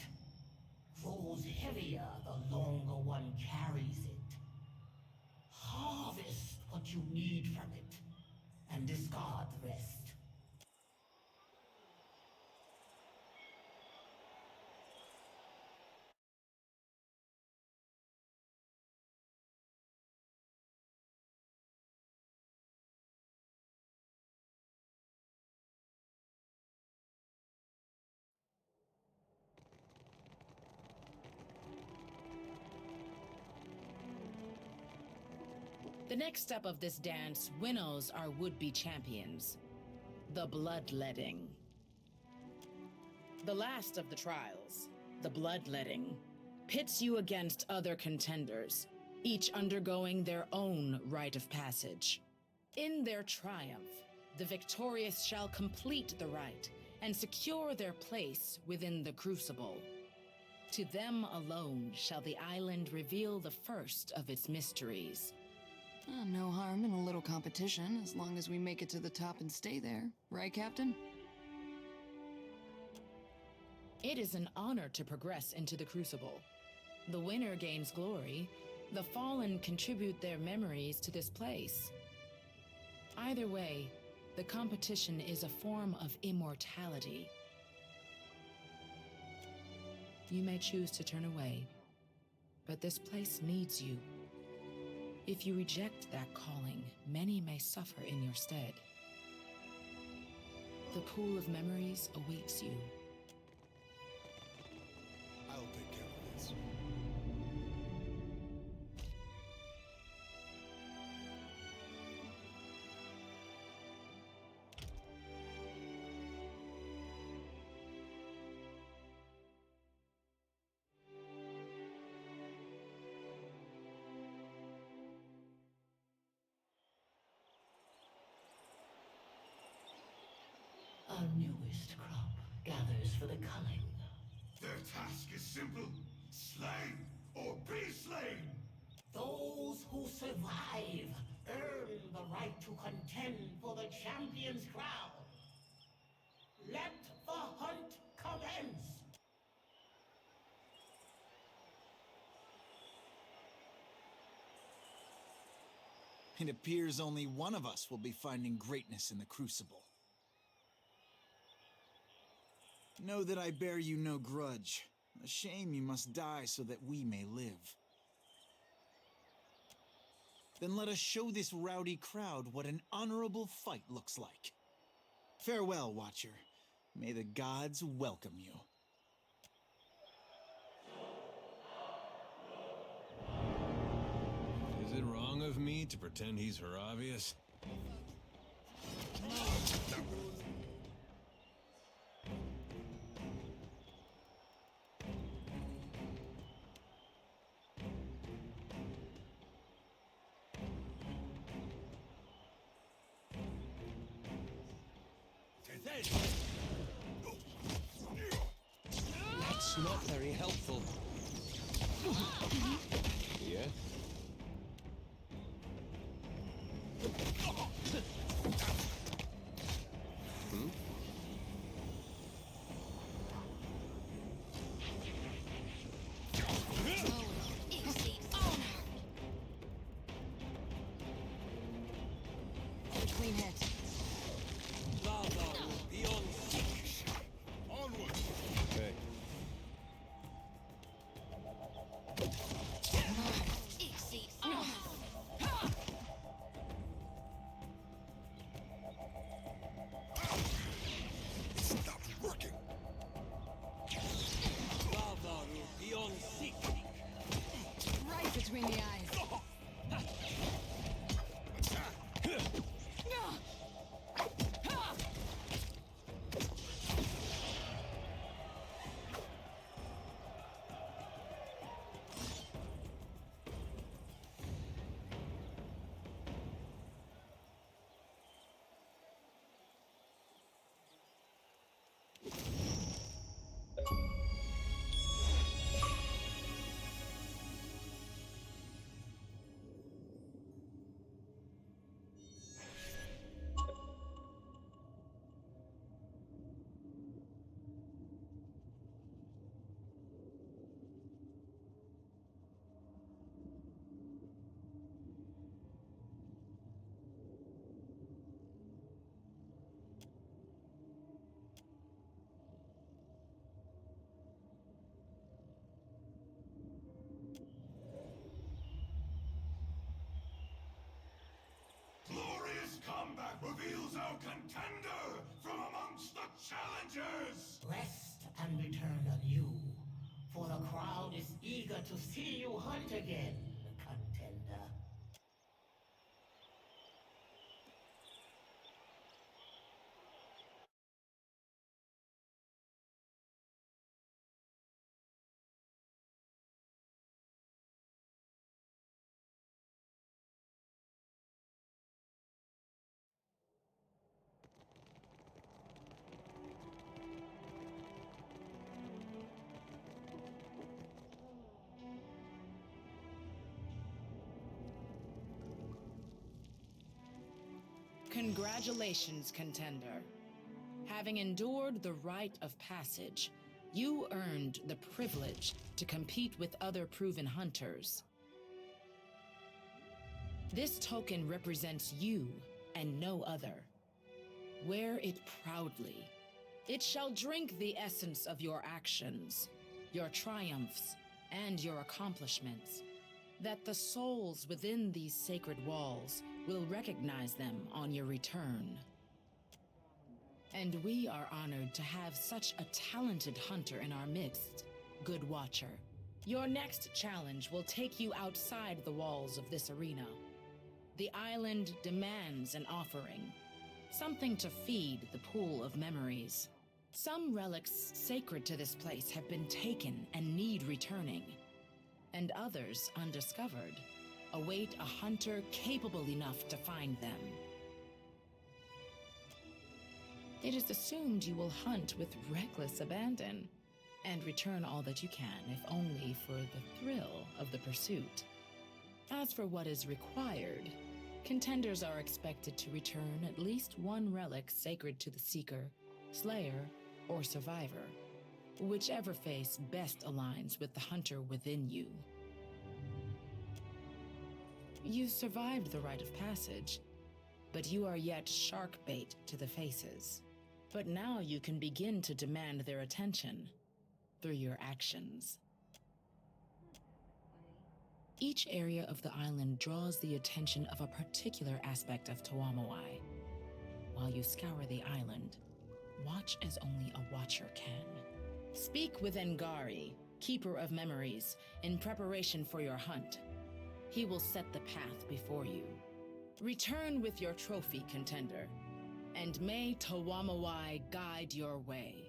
grows heavier the longer one carries it. Harvest what you need from it, and discard the rest. The next step of this dance winnows our would-be champions, the bloodletting. The last of the trials, the bloodletting, pits you against other contenders, each undergoing their own rite of passage. In their triumph, the victorious shall complete the rite and secure their place within the crucible. To them alone shall the island reveal the first of its mysteries. No harm in a little competition, as long as we make it to the top and stay there. Right, Captain? It is an honor to progress into the crucible. The winner gains glory, the fallen contribute their memories to this place. Either way, the competition is a form of immortality. You may choose to turn away, but this place needs you. If you reject that calling, many may suffer in your stead. The pool of memories awaits you. I'll take care of this. Our newest crop gathers for the culling. Their task is simple. Slay or be slain. Those who survive earn the right to contend for the champion's crown. Let the hunt commence! It appears only one of us will be finding greatness in the Crucible. Know that I bear you no grudge. A shame you must die so that we may live. Then let us show this rowdy crowd what an honorable fight looks like. Farewell, Watcher. May the gods welcome you. Is it wrong of me to pretend he's Haravius? That's not very helpful. Yes? Hmm? Clean hit. Okay. Stop working. Right between the eyes. Glorious combat reveals our contender from amongst the challengers. Rest and return anew, for the crowd is eager to see you hunt again, contender. Congratulations, contender. Having endured the rite of passage, you earned the privilege to compete with other proven hunters. This token represents you and no other. Wear it proudly. It shall drink the essence of your actions, your triumphs, and your accomplishments, that the souls within these sacred walls will recognize them on your return. And we are honored to have such a talented hunter in our midst, Good Watcher. Your next challenge will take you outside the walls of this arena. The island demands an offering, something to feed the pool of memories. Some relics sacred to this place have been taken and need returning, and others undiscovered await a hunter capable enough to find them. It is assumed you will hunt with reckless abandon and return all that you can, if only for the thrill of the pursuit. As for what is required, contenders are expected to return at least one relic sacred to the Seeker, Slayer, or Survivor, whichever face best aligns with the hunter within you. You survived the rite of passage, but you are yet shark bait to the faces. But now you can begin to demand their attention through your actions. Each area of the island draws the attention of a particular aspect of Tuamawai. While you scour the island, watch as only a watcher can. Speak with Ngari, Keeper of Memories, in preparation for your hunt. He will set the path before you. Return with your trophy, contender, and may Tuamawai guide your way.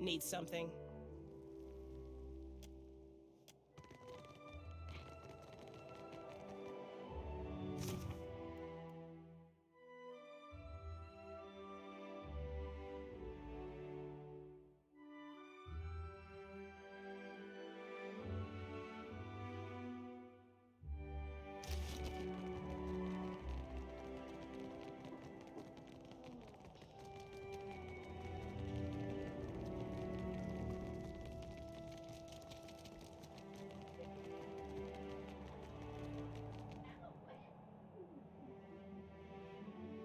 Need something?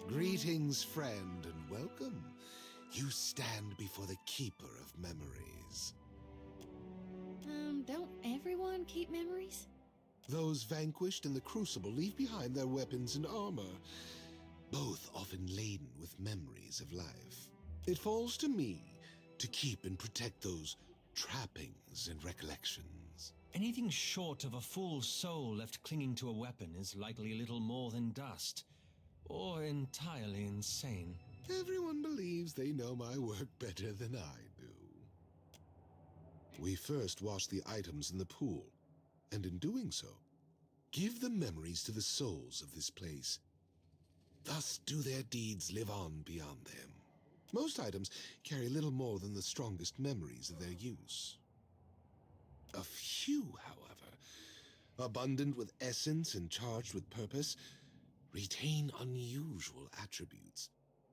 Greetings, friend, and welcome. You stand before the Keeper of Memories. Don't everyone keep memories? Those vanquished in the Crucible leave behind their weapons and armor, both often laden with memories of life. It falls to me to keep and protect those trappings and recollections. Anything short of a full soul left clinging to a weapon is likely little more than dust, or entirely insane. Everyone believes they know my work better than I do. We first wash the items in the pool, and in doing so, give the memories to the souls of this place. Thus do their deeds live on beyond them. Most items carry little more than the strongest memories of their use. A few, however, abundant with essence and charged with purpose, retain unusual attributes.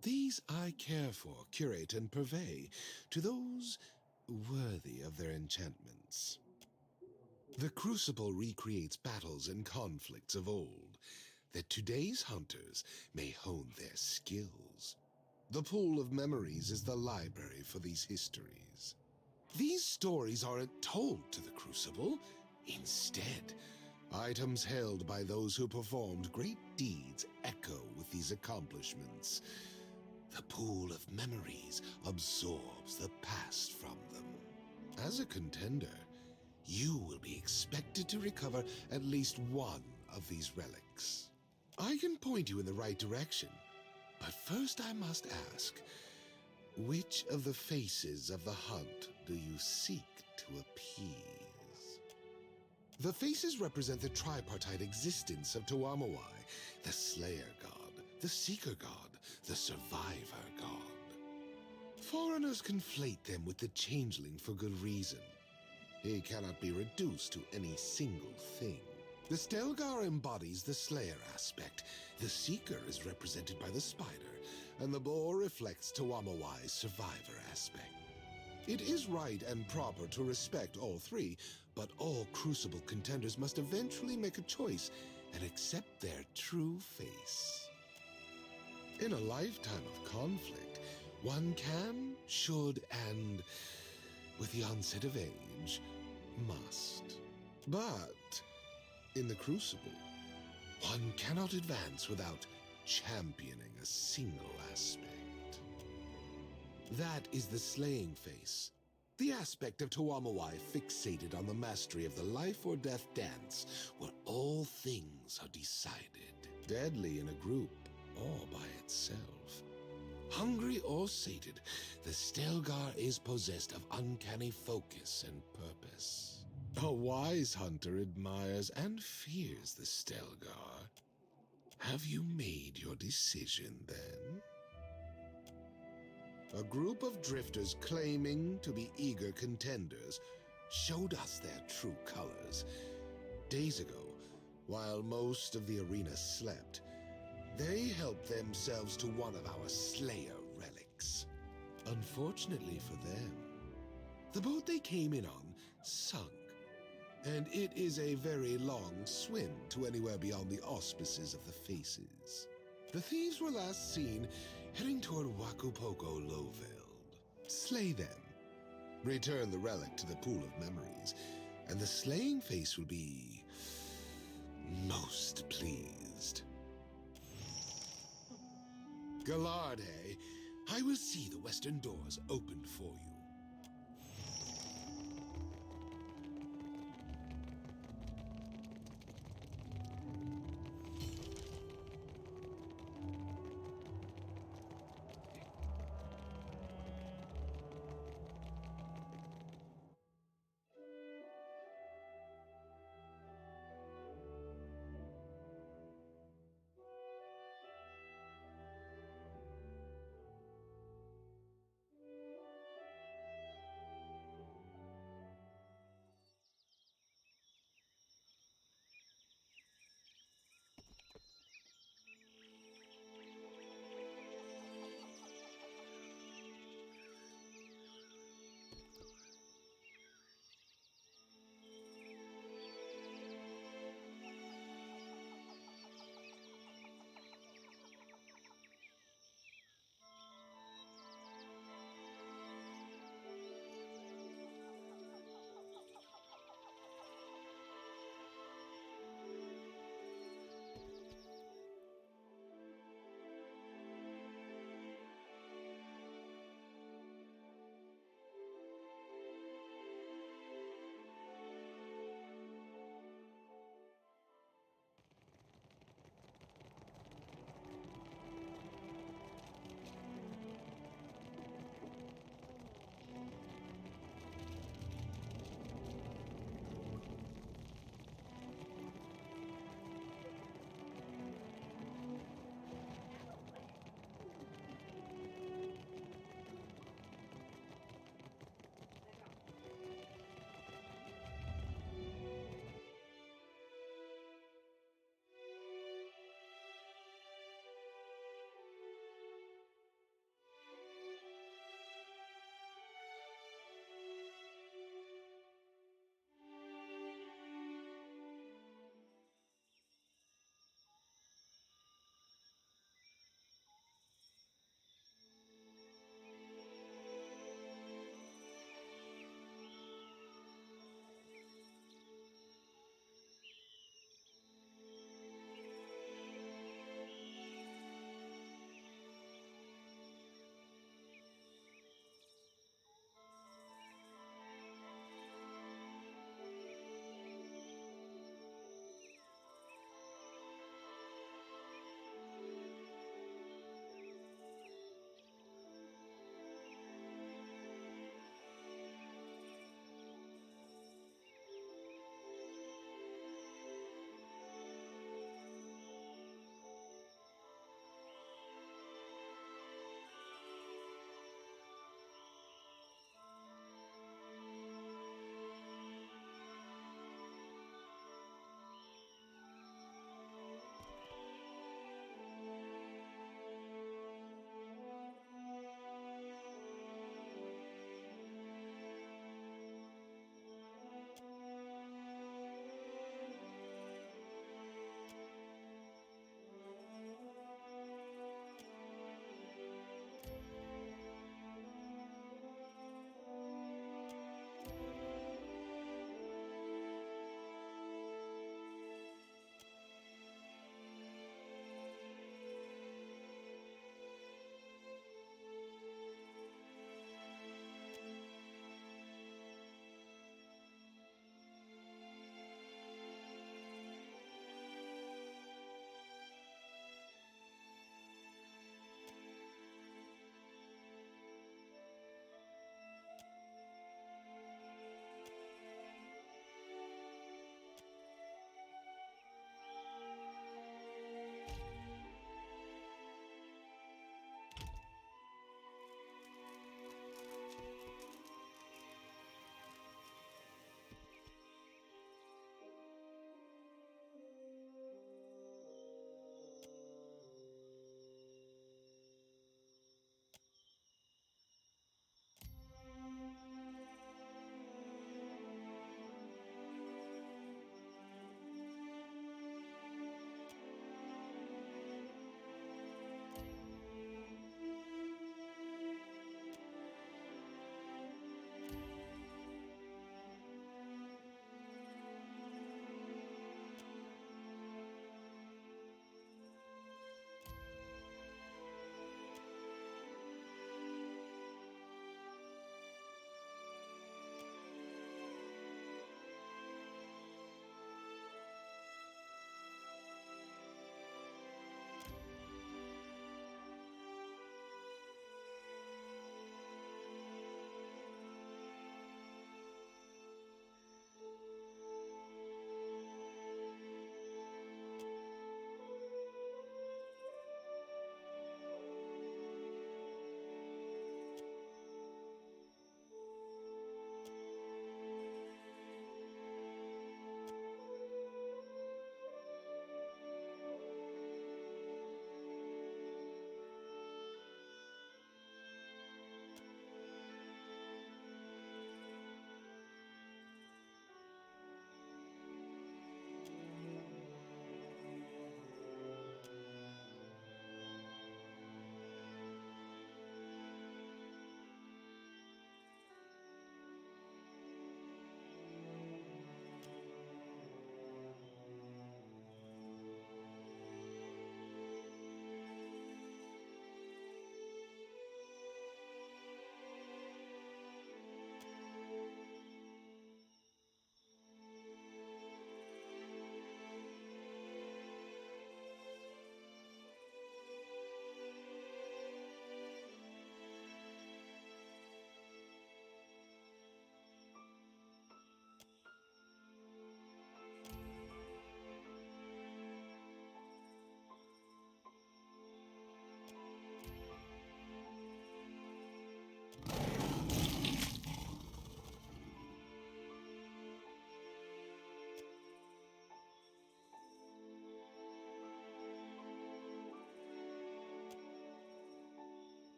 These I care for, curate, and purvey to those worthy of their enchantments. The Crucible recreates battles and conflicts of old. that today's hunters may hone their skills. The Pool of Memories is the library for these histories. These stories aren't told to the Crucible. Instead, items held by those who performed great deeds echo with these accomplishments. The Pool of Memories absorbs the past from them. As a contender, you will be expected to recover at least one of these relics. I can point you in the right direction, but first I must ask, which of the faces of the hunt do you seek to appease? The faces represent the tripartite existence of Tuamawai, the Slayer God, the Seeker God, the Survivor God. Foreigners conflate them with the Changeling for good reason. He cannot be reduced to any single thing. The Stelgar embodies the Slayer aspect, the Seeker is represented by the Spider, and the Boar reflects Tuamawai's Survivor aspect. It is right and proper to respect all three, but all Crucible contenders must eventually make a choice and accept their true face. In a lifetime of conflict, one can, should, and, with the onset of age, must. But in the Crucible, one cannot advance without championing a single aspect. That is the Slaying Face, the aspect of Tuamawai fixated on the mastery of the life or death dance, where all things are decided, deadly in a group or by itself. Hungry or sated, the Stelgar is possessed of uncanny focus and purpose. A wise hunter admires and fears the Stelgar. Have you made your decision, then? A group of drifters claiming to be eager contenders showed us their true colors. Days ago, while most of the arena slept, they helped themselves to one of our Slayer relics. Unfortunately for them, the boat they came in on sunk, and it is a very long swim to anywhere beyond the auspices of the Faces. The thieves were last seen heading toward Wakupoko Lowveld. Slay them. Return the relic to the Pool of Memories, and the Slaying Face will be most pleased. Galarde, I will see the western doors opened for you.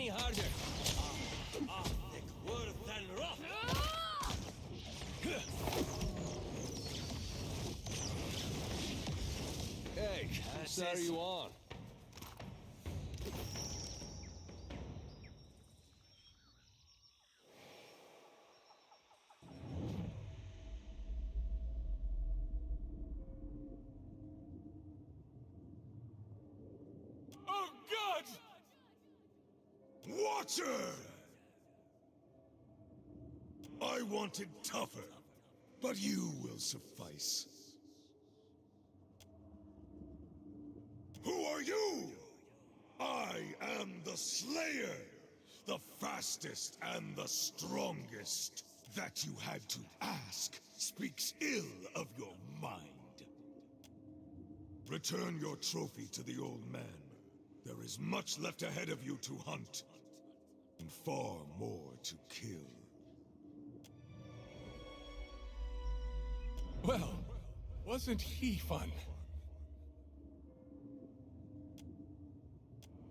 any harder. Thick worth and rough. Hey, so are you on? Oh, God! Watcher! I wanted tougher, but you will suffice. Who are you? I am the Slayer, the fastest and the strongest. That you had to ask speaks ill of your mind. Return your trophy to the old man. There is much left ahead of you to hunt, and far more to kill. Well, wasn't he fun?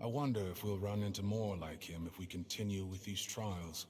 I wonder if we'll run into more like him if we continue with these trials.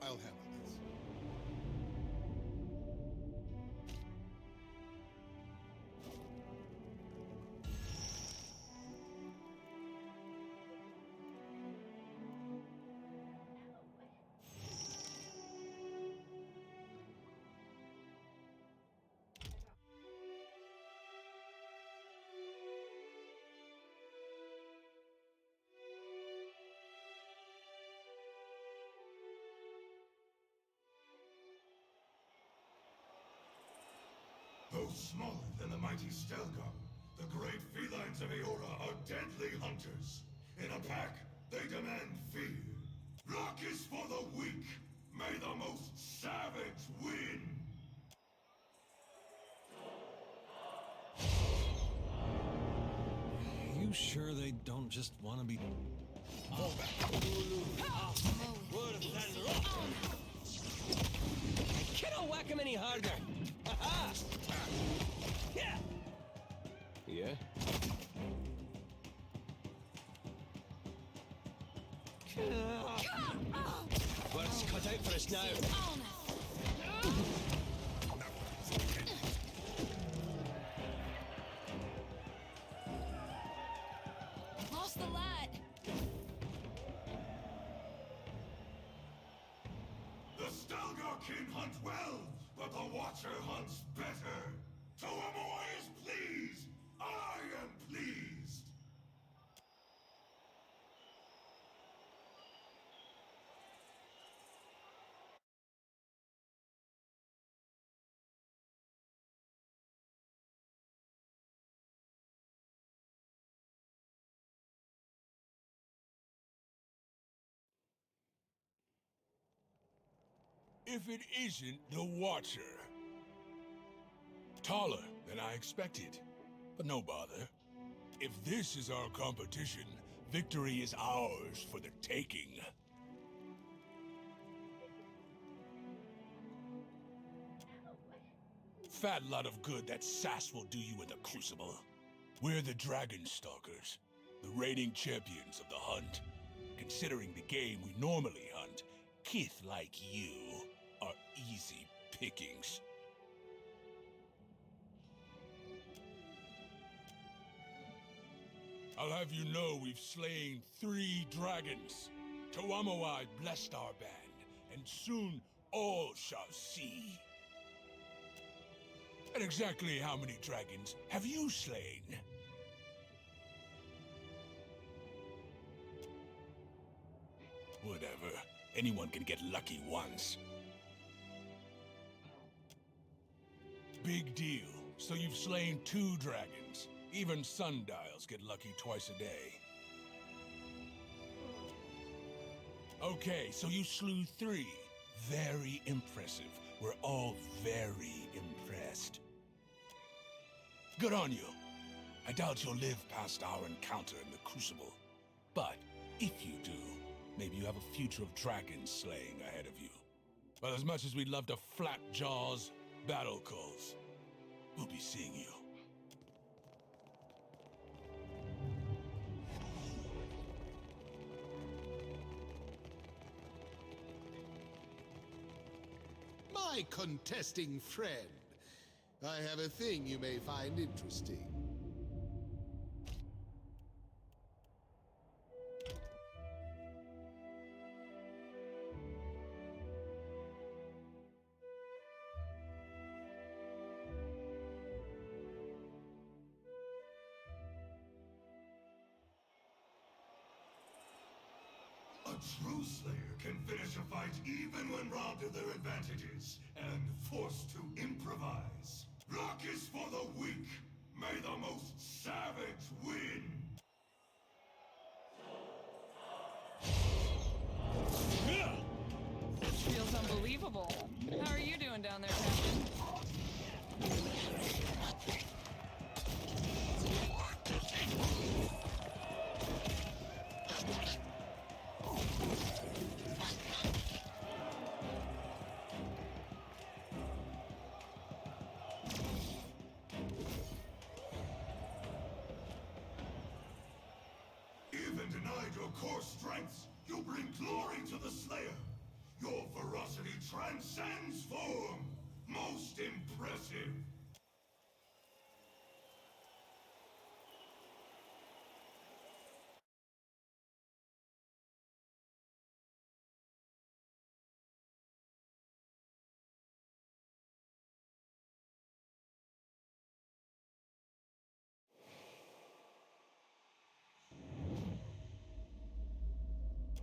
I'll handle this. Though smaller than the mighty Stelgar, the great felines of Eora are deadly hunters. In a pack, they demand fear. Luck is for the weak. May the most savage win. You sure they don't just want to be... I cannot whack him any harder. Aha! Yeah. Yeah? Work's cut out for us now. Lost the light. The Stelgar kin hunt well, but the Watcher hunts better. Toamoai is pleased. I am pleased. If it isn't the Watcher. Taller than I expected, but no bother. If this is our competition, victory is ours for the taking. Fat lot of good that sass will do you in the Crucible. We're the Dragon Stalkers, the reigning champions of the hunt. Considering the game we normally hunt, kith like you are easy pickings. I'll have you know we've slain 3 dragons. Toamoai blessed our band, and soon all shall see. And exactly how many dragons have you slain? Whatever. Anyone can get lucky once. Big deal. So you've slain 2 dragons. Even sundials get lucky twice a day. Okay, so you slew 3. Very impressive. We're all very impressed. Good on you. I doubt you'll live past our encounter in the Crucible. But if you do, maybe you have a future of dragon slaying ahead of you. But as much as we'd love to flap jaws, battle calls, we'll be seeing you. My contesting friend, I have a thing you may find interesting. A true Slayer can finish a fight even when robbed of their advantages and forced to improvise. Luck is for the weak. May the most savage win. This feels unbelievable. How are you doing down there, Captain? Even denied your core strengths, you bring glory to the Slayer. Your ferocity transcends form. Most impressive.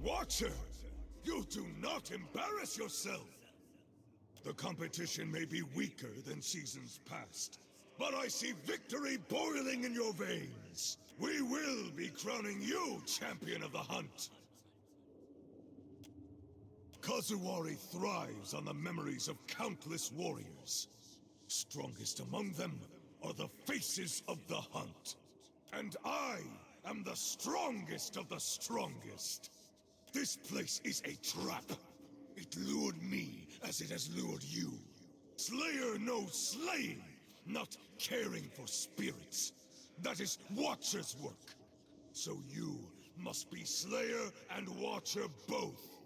Watcher! You do not embarrass yourself! The competition may be weaker than seasons past, but I see victory boiling in your veins. We will be crowning you champion of the hunt. Kazuwari thrives on the memories of countless warriors. Strongest among them are the faces of the hunt. And I am the strongest of the strongest. This place is a trap. It lured me as it has lured you. Slayer knows slaying, not caring for spirits. That is Watcher's work. So you must be Slayer and Watcher both.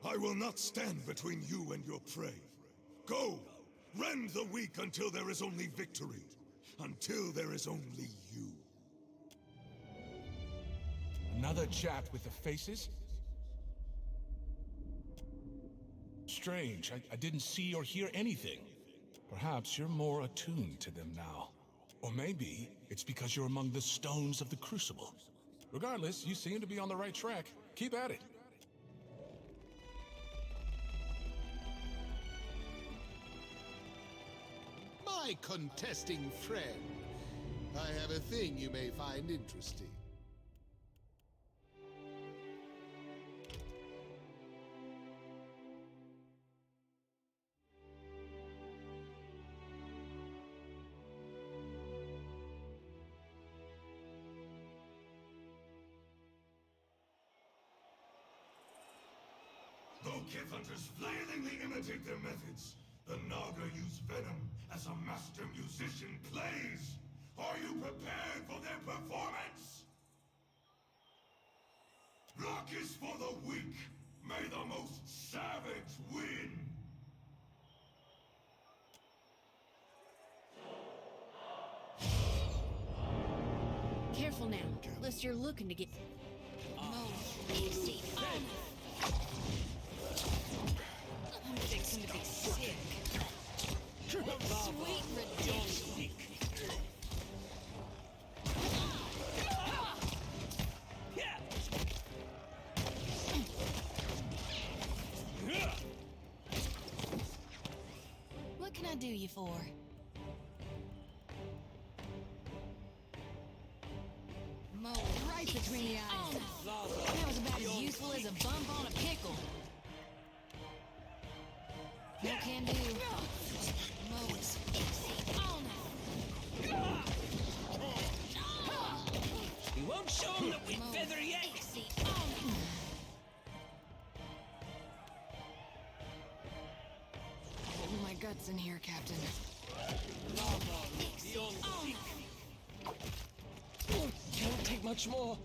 I will not stand between you and your prey. Go! Rend the weak until there is only victory. Until there is only you. Another chat with the faces? Strange, I didn't see or hear anything. Perhaps you're more attuned to them now. Or maybe it's because you're among the stones of the Crucible. Regardless, you seem to be on the right track. Keep at it. My contesting friend, I have a thing you may find interesting. Though Kith Hunters flailingly imitate their methods, the Naga use venom as a master musician plays. Are you prepared for their performance? Luck is for the weak. May the most savage win. Careful now, lest you're looking to get... Easy on. you for? Mold right between the eyes. That was about as useful as a bump on a pickle. No can do. Mold. We won't show them that we feather yet. Hold my guts in here, Captain. Can't take much more.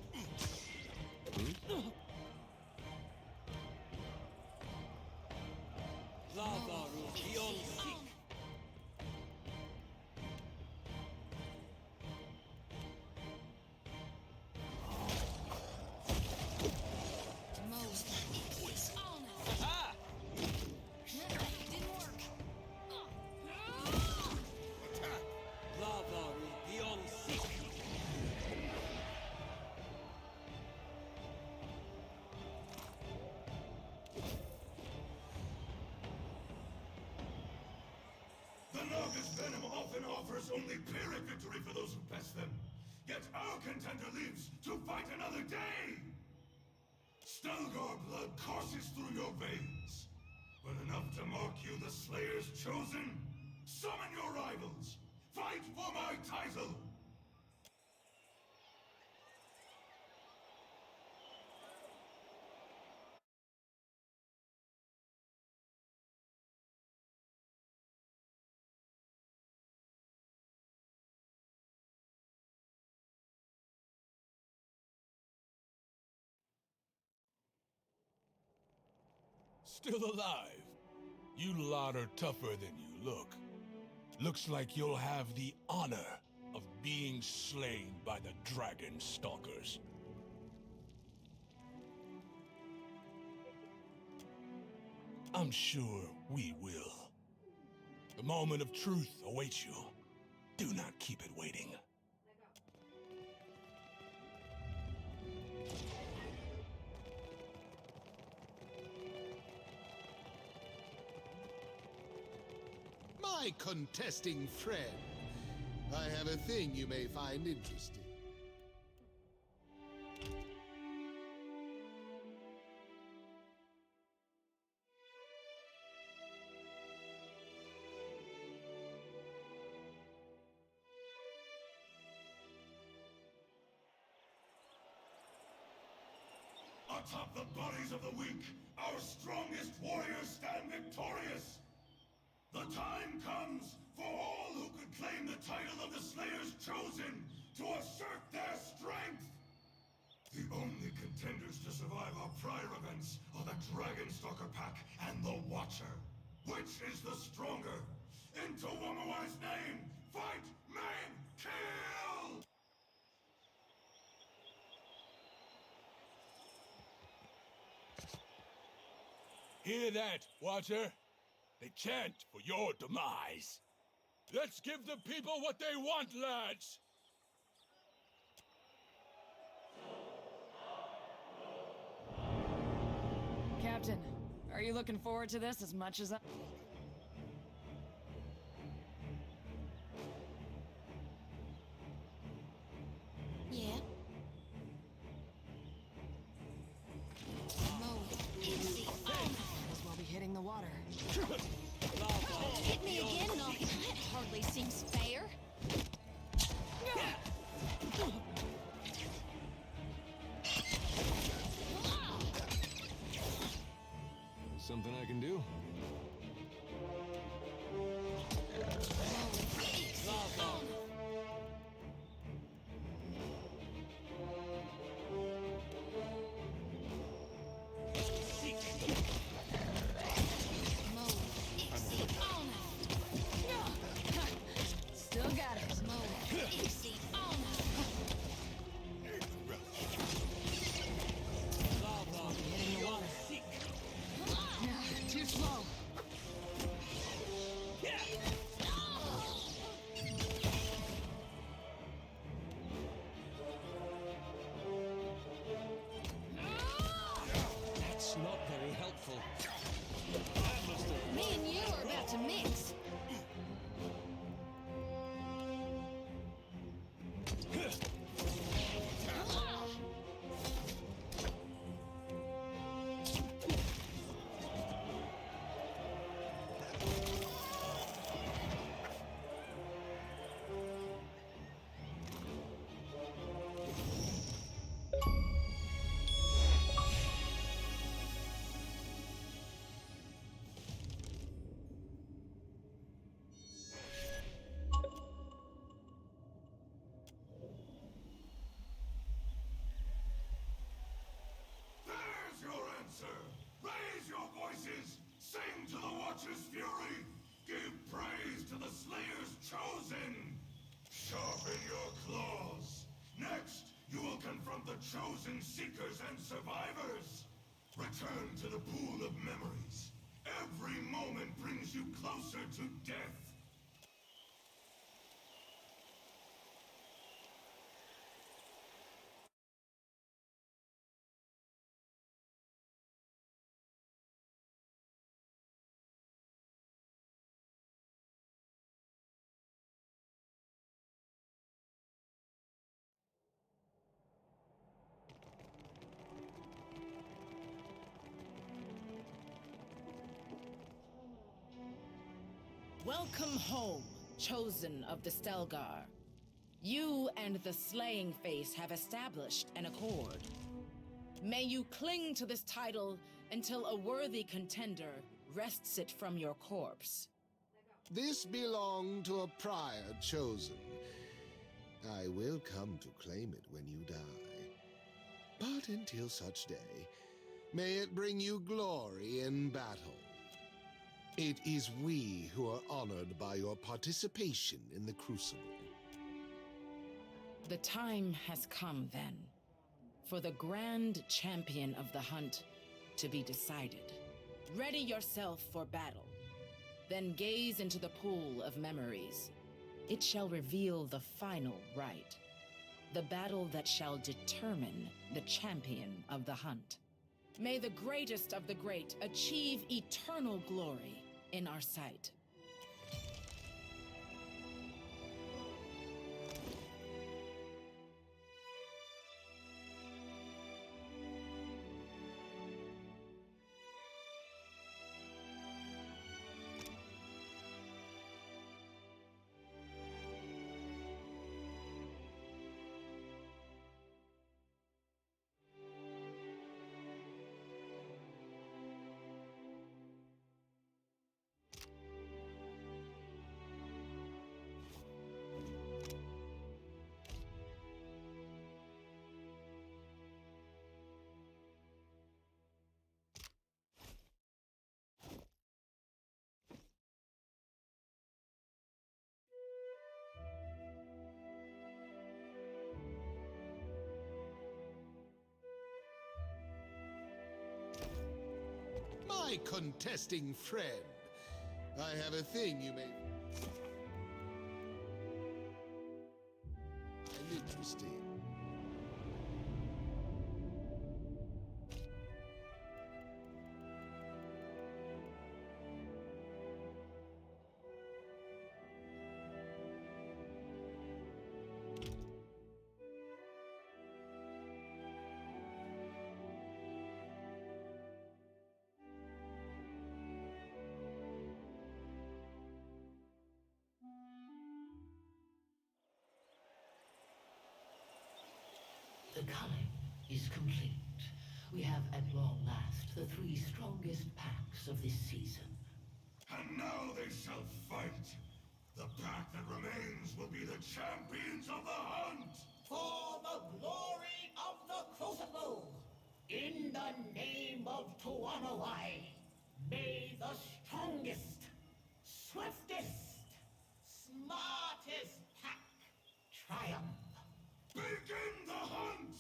Lava beyond seek. The Naga's venom often offers only Pyrrhic victory for those who pest them. Yet our contender lives to fight another day! Stelgar blood courses through your veins. But enough to mark you the Slayer's chosen? Summon your rivals! Fight for my title! Still alive? You lot are tougher than you look. Looks like you'll have the honor of being slain by the Dragon Stalkers. I'm sure we will. The moment of truth awaits you. Do not keep it waiting. My contesting friend, I have a thing you may find interesting. Atop the bodies of the weak, our strongest warriors stand victorious! The time comes for all who could claim the title of the Slayer's Chosen to assert their strength! The only contenders to survive our prior events are the Dragonstalker Pack and the Watcher. Which is the stronger? In Tawamawai's name, fight, maim, kill! Hear that, Watcher? They chant for your demise. Let's give the people what they want, lads! Captain, are you looking forward to this as much as I... Yeah. We'll be hitting the water. Hit me again and that hardly seems fair. Something I can do? Still got it. Hitting the water. Too slow. That's not very helpful. Me and you are about to mix. Sing to the Watcher's fury! Give praise to the Slayer's chosen! Sharpen your claws! Next, you will confront the chosen seekers and survivors! Return to the pool of memories. Every moment brings you closer to death. Welcome home, chosen of the Stelgar. You and the Slaying Face have established an accord. May you cling to this title until a worthy contender wrests it from your corpse. This belonged to a prior chosen. I will come to claim it when you die. But until such day, may it bring you glory in battle. It is we who are honored by your participation in the Crucible. The time has come, then, for the grand champion of the hunt to be decided. Ready yourself for battle. Then gaze into the pool of memories. It shall reveal the final right. The battle that shall determine the champion of the hunt. May the greatest of the great achieve eternal glory in our sight. My contesting friend, I have a thing you may find interesting. The culling is complete. We have at long last the 3 strongest packs of this season. And now they shall fight. The pack that remains will be the champions of the hunt. For the glory of the Crucible, in the name of Tuanawai, may the strongest, swiftest, smartest pack triumph. Begin the hunt!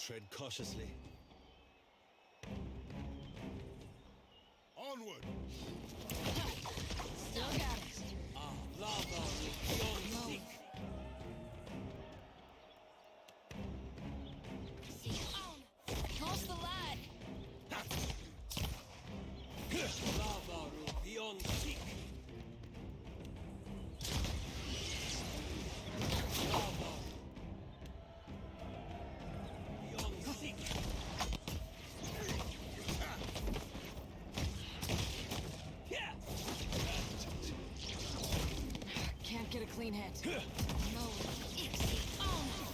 Tread cautiously. Onward! Still got it. Lava beyond sick. Toss the light. Lava beyond sick. Lava beyond sick. Can't get a clean hit. No. Ixie. Oh no.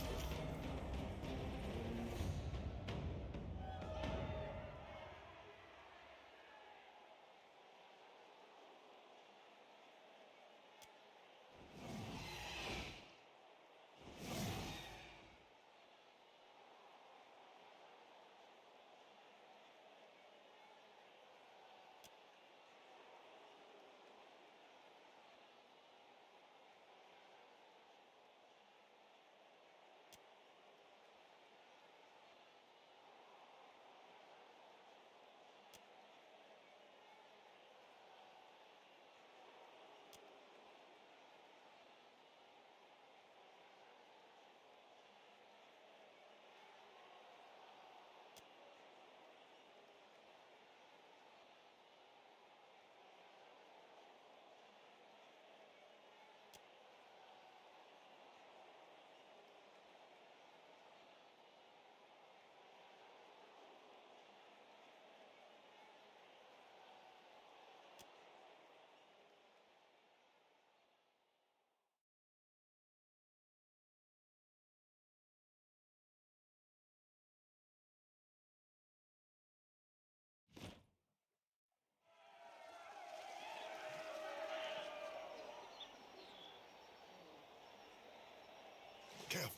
Careful.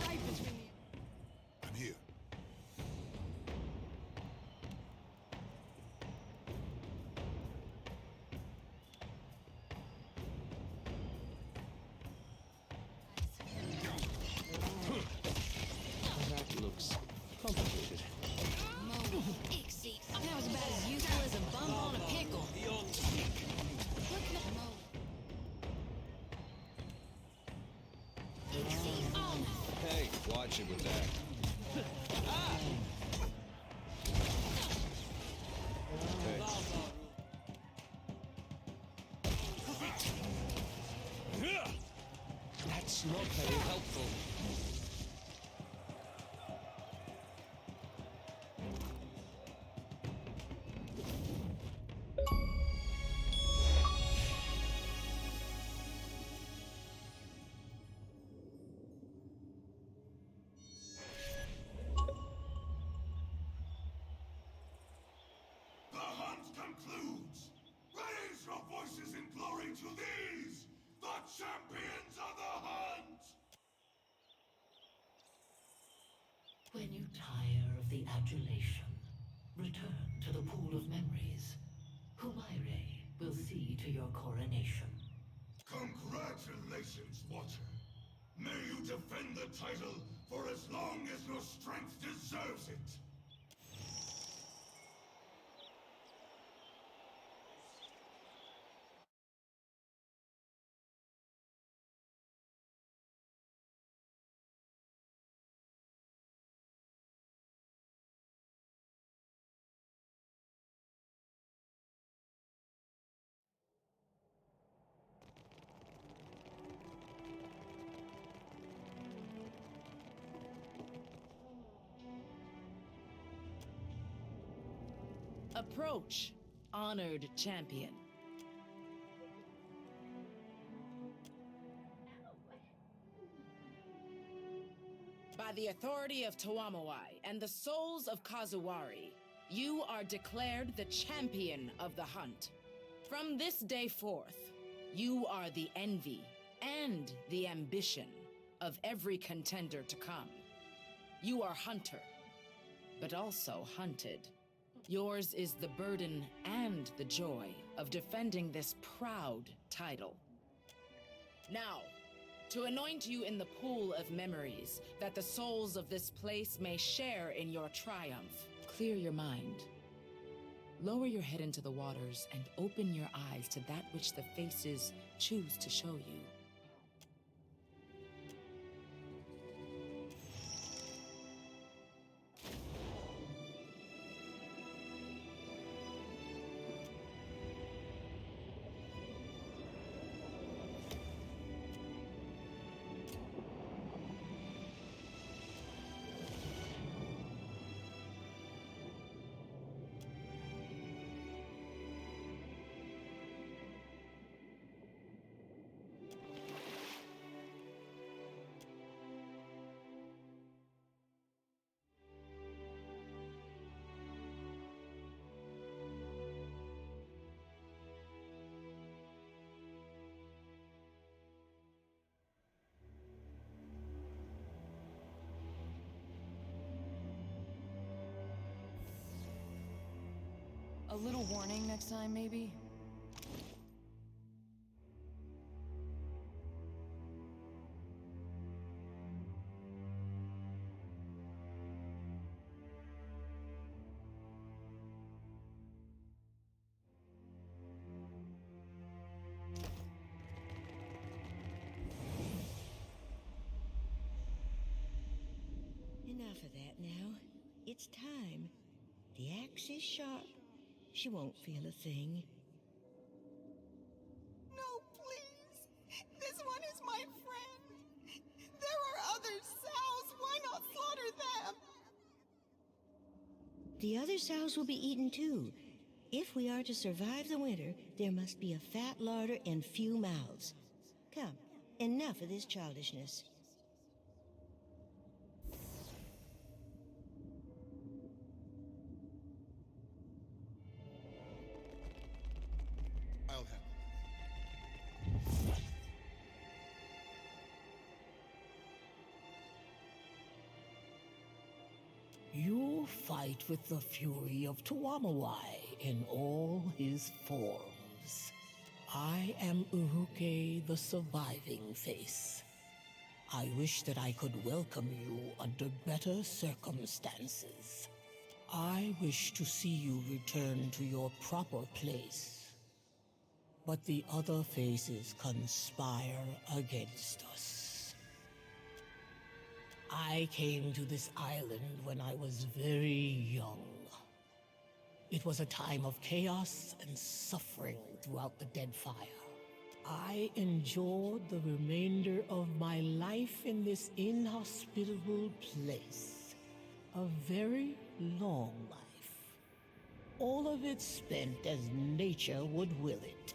Right between you. I'm here. That looks complicated. Mo. Ixie. That was about as useful as a bump on a pickle. Beyond sick. Look at Mo. Ixie. Oh no. Hey, watch it with that. Hey. That's not very helpful. The hunt concludes. Raise your voices in glory to these, the champions of the hunt! When you tire of the adulation, return to the pool of memories. Humaire will see to your coronation. Congratulations, Watcher. May you defend the title for as long as your strength deserves it. Approach, honored champion. By the authority of Tawamawai and the souls of Kazuwari, you are declared the champion of the hunt. From this day forth, you are the envy and the ambition of every contender to come. You are hunter, but also hunted. Yours is the burden and the joy of defending this proud title. Now, to anoint you in the pool of memories, that the souls of this place may share in your triumph. Clear your mind. Lower your head into the waters and open your eyes to that which the faces choose to show you. A little warning next time, maybe? Enough of that now. It's time. The axe is sharp. She won't feel a thing. No, please! This one is my friend! There are other sows! Why not slaughter them? The other sows will be eaten too. If we are to survive the winter, there must be a fat larder and few mouths. Come, enough of this childishness. I'll help. You fight with the fury of Tuamawai in all his forms. I am Uruke, the surviving face. I wish that I could welcome you under better circumstances. I wish to see you return to your proper place. But the other faces conspire against us. I came to this island when I was very young. It was a time of chaos and suffering throughout the Dead Fire. I endured the remainder of my life in this inhospitable place. A very long life. All of it spent as nature would will it.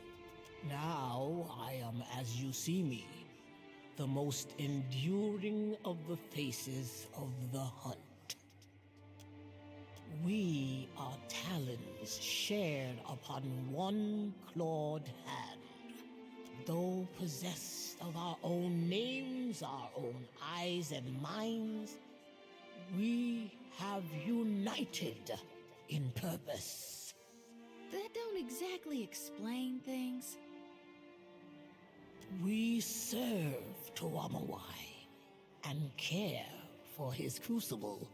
Now I am as you see me, the most enduring of the faces of the hunt. We are talons shared upon one clawed hand. Though possessed of our own names, our own eyes and minds, we have united in purpose. That don't exactly explain things. We serve Tuamawai and care for his crucible.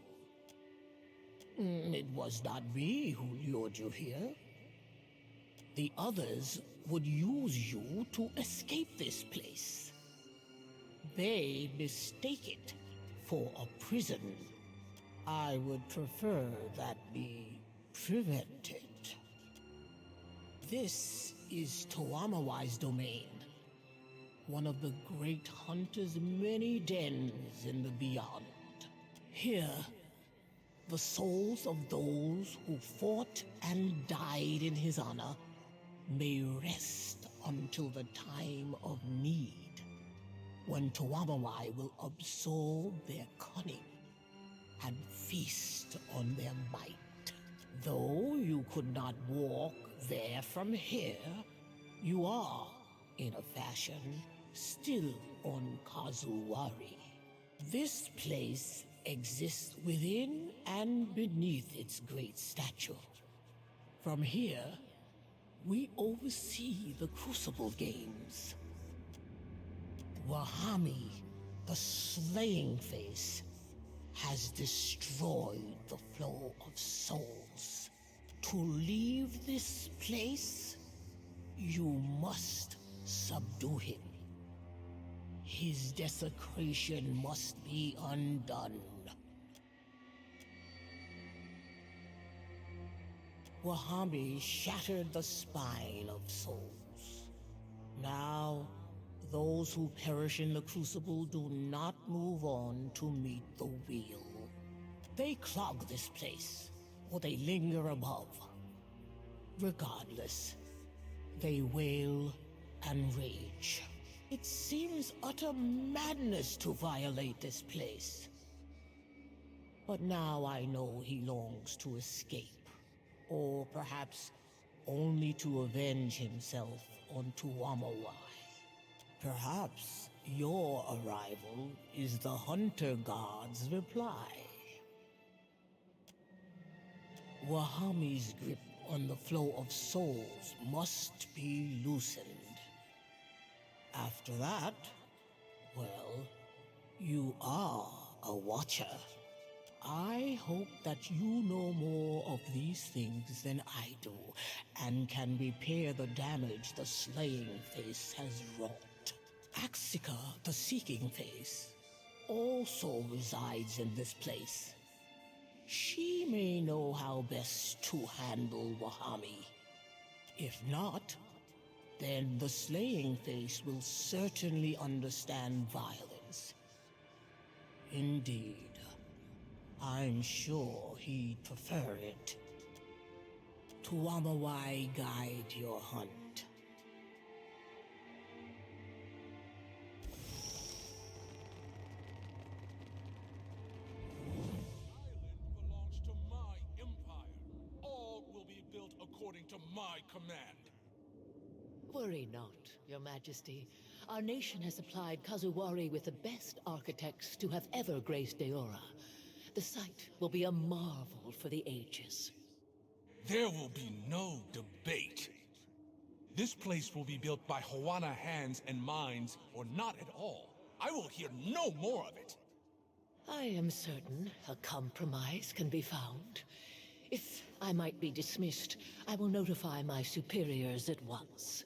It was not me who lured you here. The others would use you to escape this place. They mistake it for a prison. I would prefer that be prevented. This is Tuamawai's domain. One of the great hunter's many dens in the beyond. Here, the souls of those who fought and died in his honor may rest until the time of need, when Tuamawai will absorb their cunning and feast on their might. Though you could not walk there from here, you are, in a fashion, still on Kazuwari. This place exists within and beneath its great statue. From here, We oversee the Crucible Games. Wahami, the Slaying Face, has destroyed the flow of souls. To leave this place, you must subdue him. His desecration must be undone. Wahami shattered the spine of souls. Now, those who perish in the Crucible do not move on to meet the wheel. They clog this place, or they linger above. Regardless, they wail and rage. It seems utter madness to violate this place. But now I know he longs to escape. Or perhaps only to avenge himself on Tuamawai. Perhaps your arrival is the Hunter God's reply. Wahami's grip on the flow of souls must be loosened. After that, well, you are a Watcher. I hope that you know more of these things than I do, and can repair the damage the Slaying Face has wrought. Axika, the Seeking Face, also resides in this place. She may know how best to handle Wahami. If not, then the Slaying Face will certainly understand violence. Indeed. I'm sure he'd prefer it. Tuamawai guide your hunt. Belongs to my empire. All will be built according to my command. Worry not, Your Majesty. Our nation has supplied Kazuwari with the best architects to have ever graced Deora. The site will be a marvel for the ages. There will be no debate. This place will be built by Hawana hands and minds, or not at all. I will hear no more of it. I am certain a compromise can be found. If I might be dismissed, I will notify my superiors at once.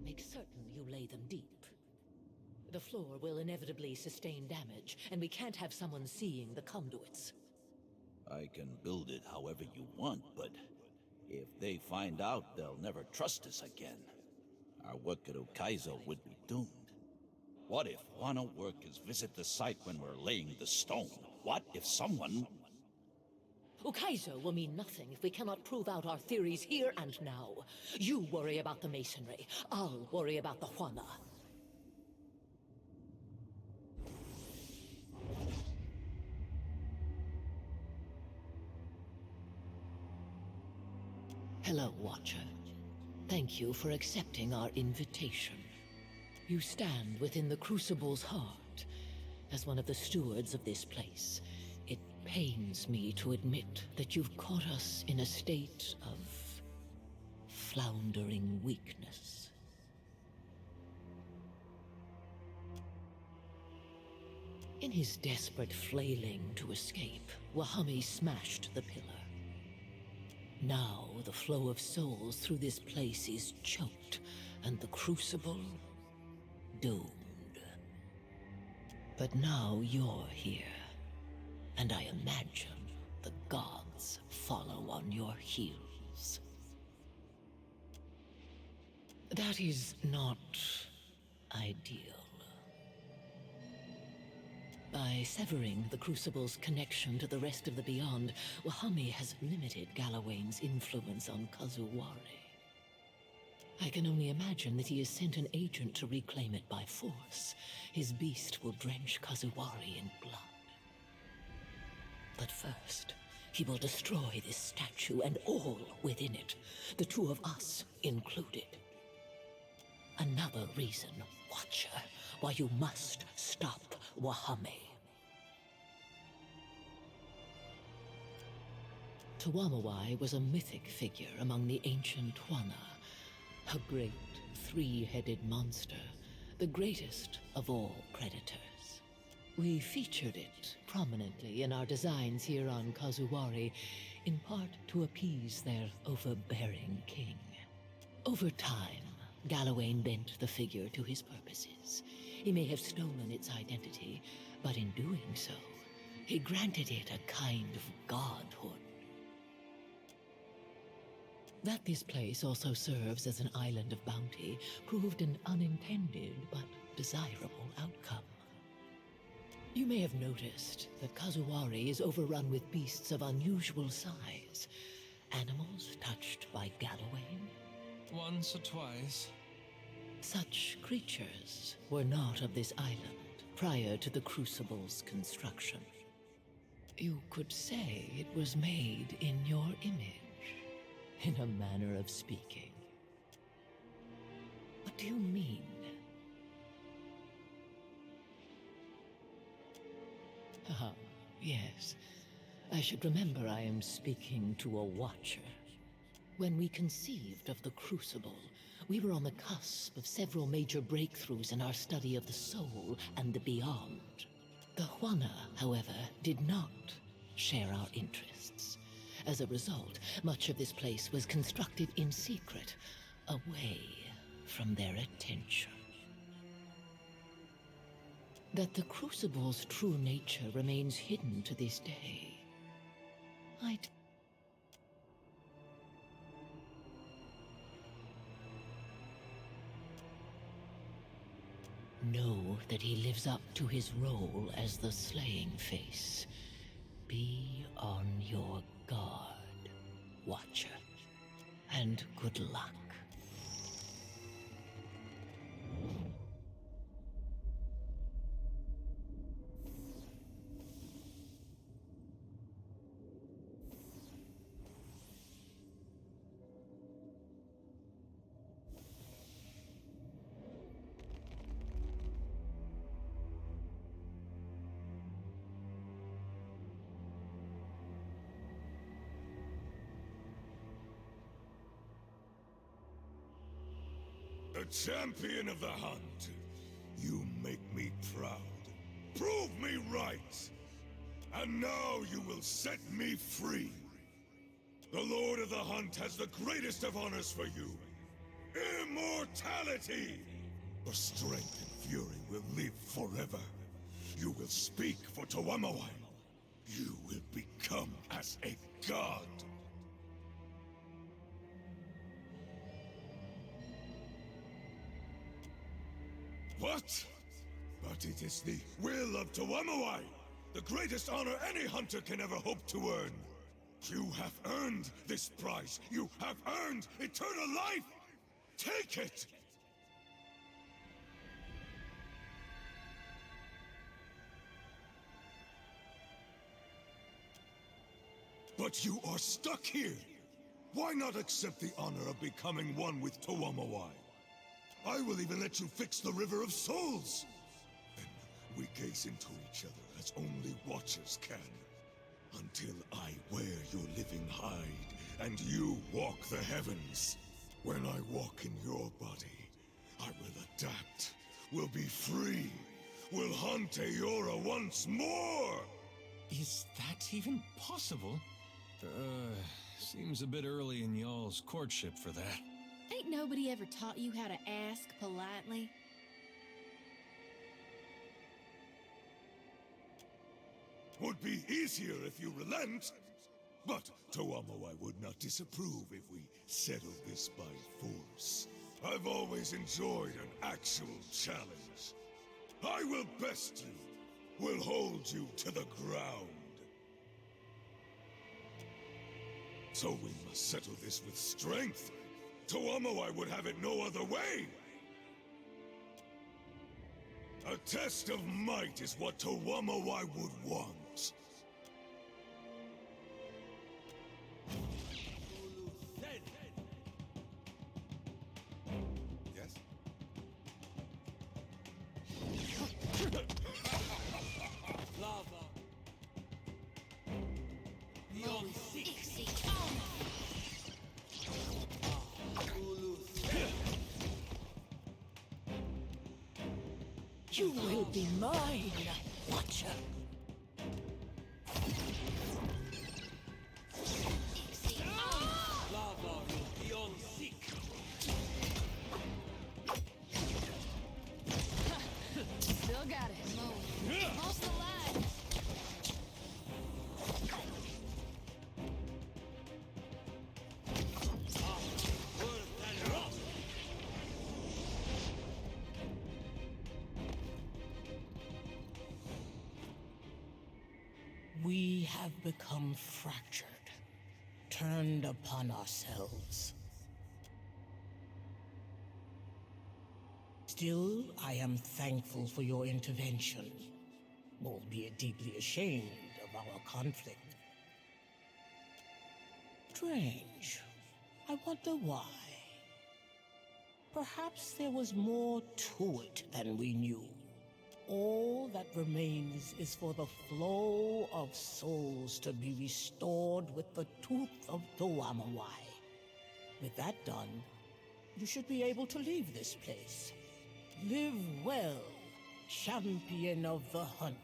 Make certain you lay them deep. The floor will inevitably sustain damage, and we can't have someone seeing the conduits. I can build it however you want, but if they find out, they'll never trust us again. Our work at Ukaizo would be doomed. What if Wano workers visit the site when we're laying the stone? What if someone... Ukaizo will mean nothing if we cannot prove out our theories here and now. You worry about the masonry. I'll worry about the Hwana. Hello, Watcher. Thank you for accepting our invitation. You stand within the Crucible's heart. As one of the stewards of this place, it pains me to admit that you've caught us in a state of floundering weakness. In his desperate flailing to escape, Wahami smashed the pillar. Now the flow of souls through this place is choked, and the Crucible doomed. But now you're here, and I imagine the gods follow on your heels. That is not ideal. By severing the Crucible's connection to the rest of the Beyond, Wahami has limited Galawain's influence on Kazuwari. I can only imagine that he has sent an agent to reclaim it by force. His beast will drench Kazuwari in blood. But first, he will destroy this statue and all within it, the two of us included. Another reason, Watcher, why you must stop Wahami. Tuamawai was a mythic figure among the ancient Huana, a great three-headed monster, the greatest of all predators. We featured it prominently in our designs here on Kazuwari, in part to appease their overbearing king. Over time, Galawain bent the figure to his purposes. He may have stolen its identity, but in doing so, he granted it a kind of godhood. That this place also serves as an island of bounty proved an unintended but desirable outcome. You may have noticed that Kazuwari is overrun with beasts of unusual size. Animals touched by Galawain. Once or twice. Such creatures were not of this island prior to the Crucible's construction. You could say it was made in your image, in a manner of speaking. What do you mean? Ah, yes. I should remember I am speaking to a Watcher. When we conceived of the Crucible, we were on the cusp of several major breakthroughs in our study of the soul and the beyond. The Huana, however, did not share our interests. As a result, much of this place was constructed in secret, away from their attention. That the Crucible's true nature remains hidden to this day, know that he lives up to his role as the Slaying Face. Be on your guard, Watcher, and good luck. The champion of the hunt. You make me proud. Prove me right. And now you will set me free. The Lord of the Hunt has the greatest of honors for you. Immortality! Your strength and fury will live forever. You will speak for Tuamawai. You will become as a god. What? But it is the will of Tuamawai, the greatest honor any hunter can ever hope to earn. You have earned this prize. You have earned eternal life. Take it! But you are stuck here. Why not accept the honor of becoming one with Tuamawai? I will even let you fix the River of Souls. Then we gaze into each other as only Watchers can. Until I wear your living hide, and you walk the heavens. When I walk in your body, I will adapt, will be free, will hunt Eora once more! Is that even possible? Seems a bit early in y'all's courtship for that. Ain't nobody ever taught you how to ask politely? Would be easier if you relent. But Tuamawai would not disapprove if we settled this by force. I've always enjoyed an actual challenge. I will best you. will hold you to the ground. So we must settle this with strength. Tuamawai would have it no other way. A test of might is what Tuamawai would want. Yes? Lava. Beyond six. You will be mine, Watcher. Lava beyond six. Still got it. Most alive. We have become fractured, turned upon ourselves. Still, I am thankful for your intervention, albeit deeply ashamed of our conflict. Strange. I wonder why. Perhaps there was more to it than we knew. All that remains is for the flow of souls to be restored with the tooth of Tuamawai. With that done, you should be able to leave this place. Live well, champion of the hunt.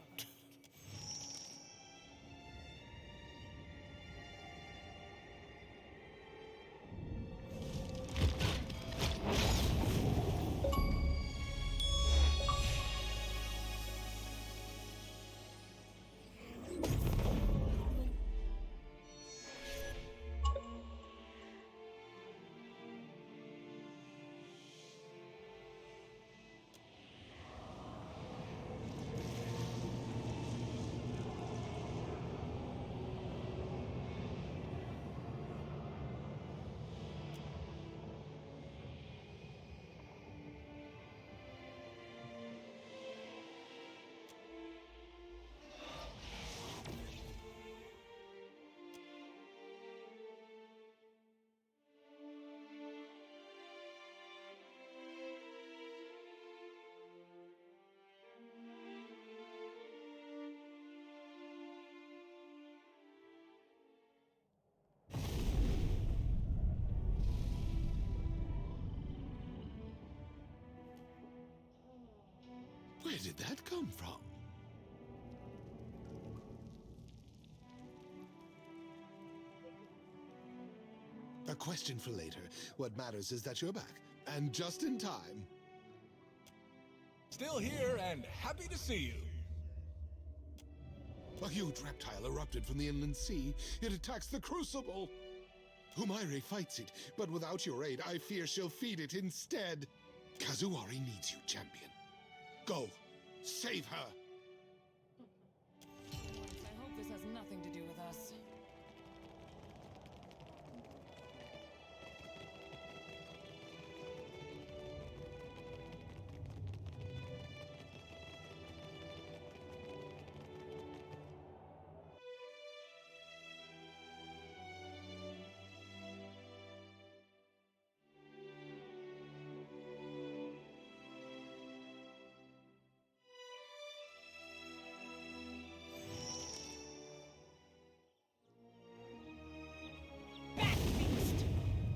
Where did that come from? A question for later. What matters is that you're back, and just in time. Still here and happy to see you. A huge reptile erupted from the inland sea. It attacks the Crucible. Humaire fights it, but without your aid, I fear she'll feed it instead. Kazuari needs you, champion. Go, save her. I hope this has nothing to do with us.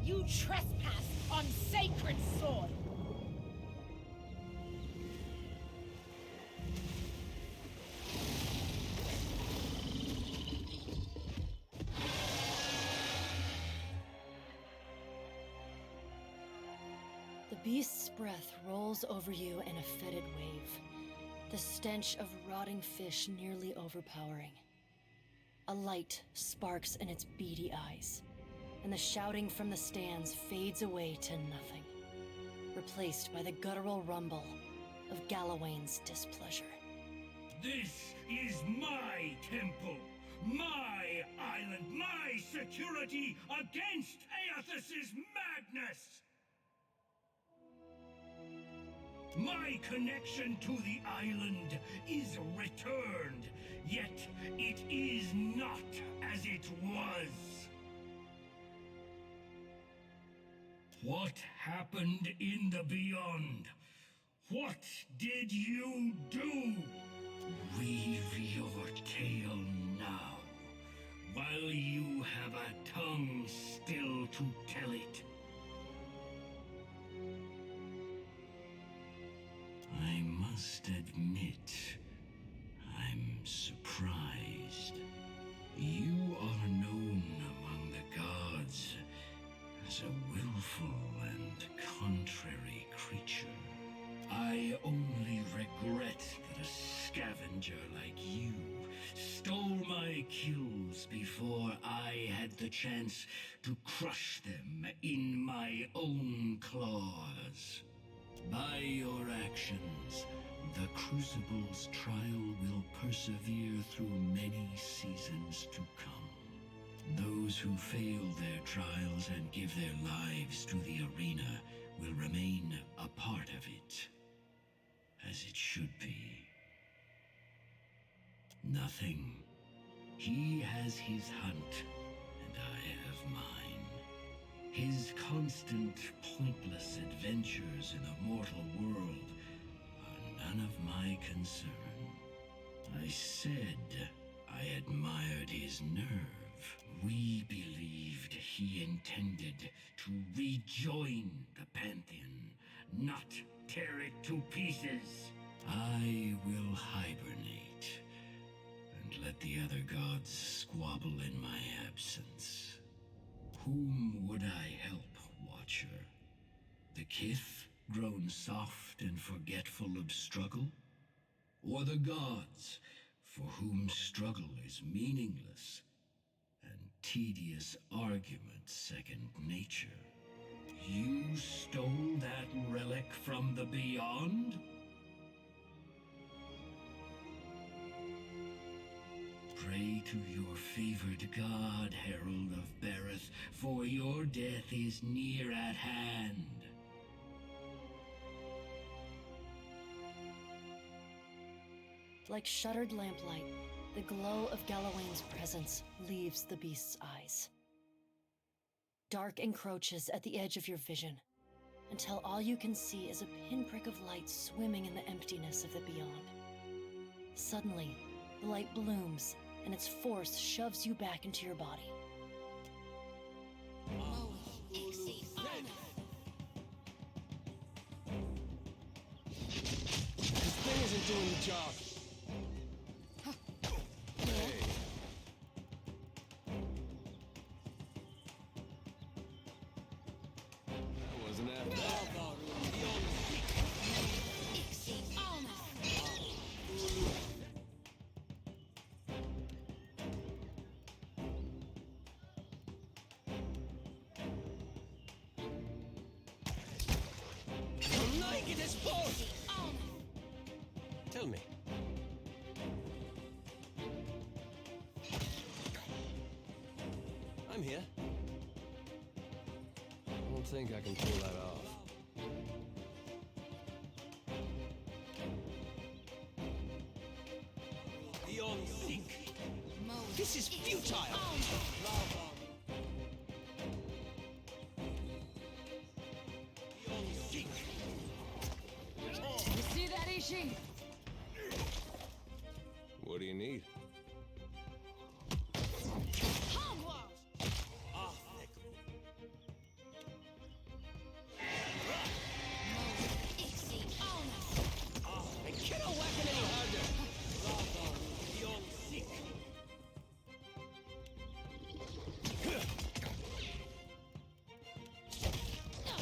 You trespass on sacred soil! The beast's breath rolls over you in a fetid wave, the stench of rotting fish nearly overpowering. A light sparks in its beady eyes, and the shouting from the stands fades away to nothing, replaced by the guttural rumble of Galawain's displeasure. This is my temple, my island, my security against Aethys's madness! My connection to the island is returned, yet it is not as it was. What happened in the Beyond? What did you do? Weave your tale now, while you have a tongue still to tell it. I must admit, I'm surprised. You are known among the gods as a willful and contrary creature. I only regret that a scavenger like you stole my kills before I had the chance to crush them in my own claws. By your actions, the Crucible's trial will persevere through many seasons to come. Those who fail their trials and give their lives to the arena will remain a part of it, as it should be. Nothing. He has his hunt, and I have mine. His constant, pointless adventures in the mortal world are none of my concern. I said I admired his nerve. We believed he intended to rejoin the Pantheon, not tear it to pieces. I will hibernate and let the other gods squabble in my absence. Whom would I help, Watcher? The Kith, grown soft and forgetful of struggle? Or the gods, for whom struggle is meaningless, and tedious argument second nature? You stole that relic from the Beyond? Pray to your favored god, Herald of Bereth, for your death is near at hand. Like shuttered lamplight, the glow of Galawain's presence leaves the beast's eyes. Dark encroaches at the edge of your vision, until all you can see is a pinprick of light swimming in the emptiness of the Beyond. Suddenly, the light blooms, and its force shoves you back into your body. This thing isn't doing the job. Hey. That wasn't after all. Tell me. I'm here. I don't think I can pull that off. Beyond Seek. This is futile! You see that, Ishi? What do you need? I cannot whack it any harder! Beyond Seek.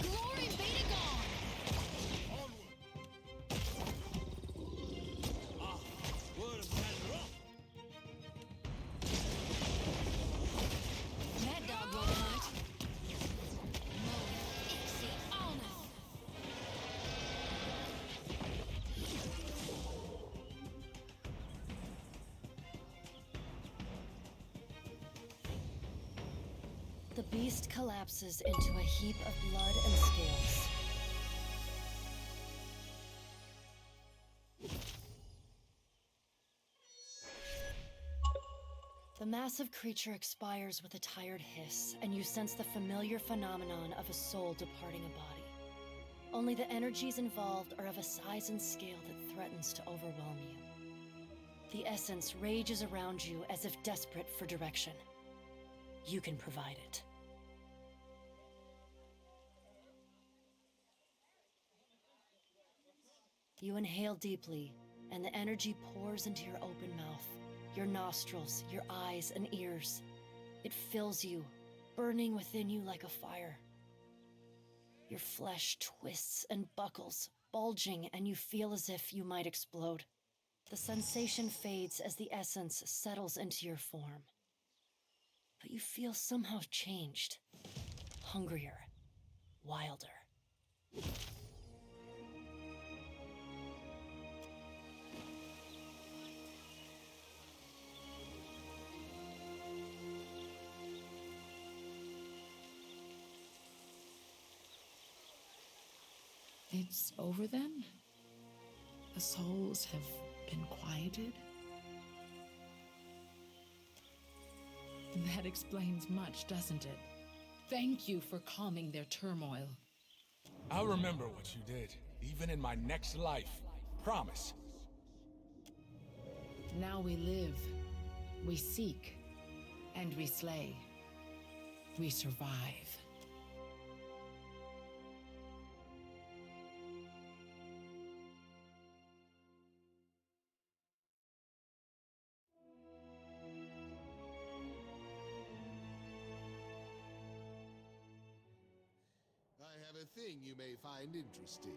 Glory be to God! Word of Tanroth. beast collapses into a heap of blood and scales. The massive creature expires with a tired hiss, and you sense the familiar phenomenon of a soul departing a body. Only the energies involved are of a size and scale that threatens to overwhelm you. The essence rages around you as if desperate for direction. You can provide it. You inhale deeply, and the energy pours into your open mouth, your nostrils, your eyes and ears. It fills you, burning within you like a fire. Your flesh twists and buckles, bulging, and you feel as if you might explode. The sensation fades as the essence settles into your form. But you feel somehow changed, hungrier, wilder. It's over then? The souls have been quieted? That explains much, doesn't it? Thank you for calming their turmoil. I'll remember what you did, even in my next life. Promise. Now we live, we seek, and we slay. We survive. I have a thing you may find interesting.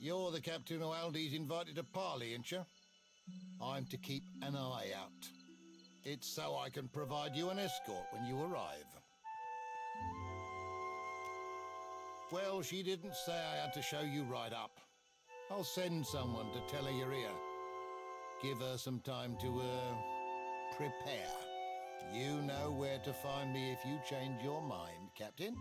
You're the captain who Aldi's invited to parley, ain't you? I'm to keep an eye out. It's so I can provide you an escort when you arrive. Well, she didn't say I had to show you right up. I'll send someone to tell her you're here. Give her some time to, prepare. You know where to find me if you change your mind, Captain.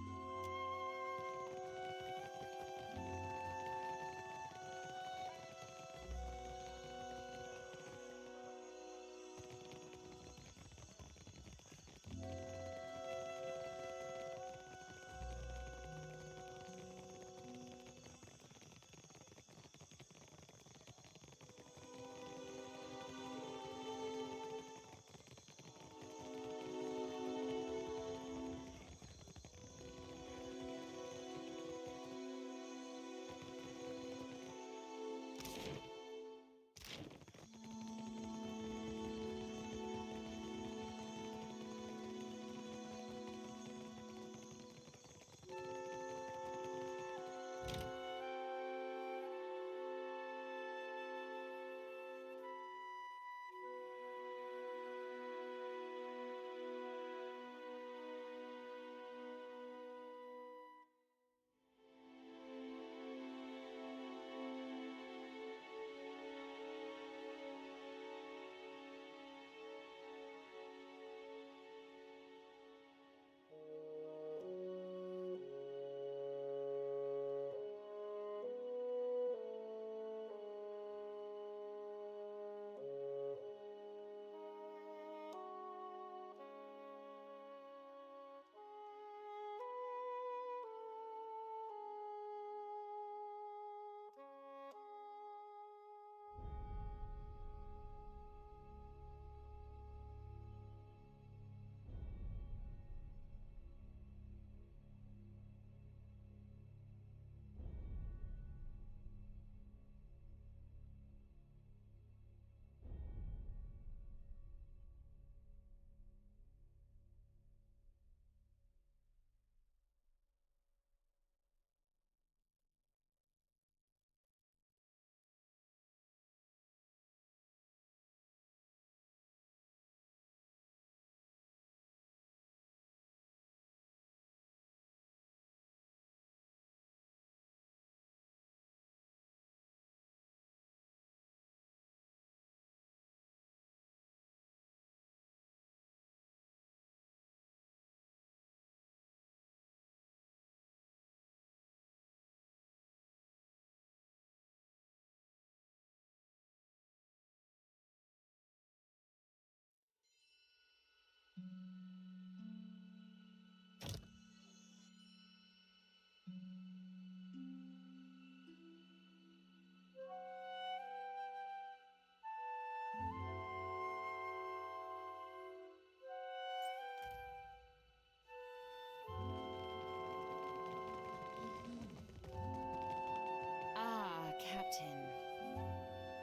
Captain.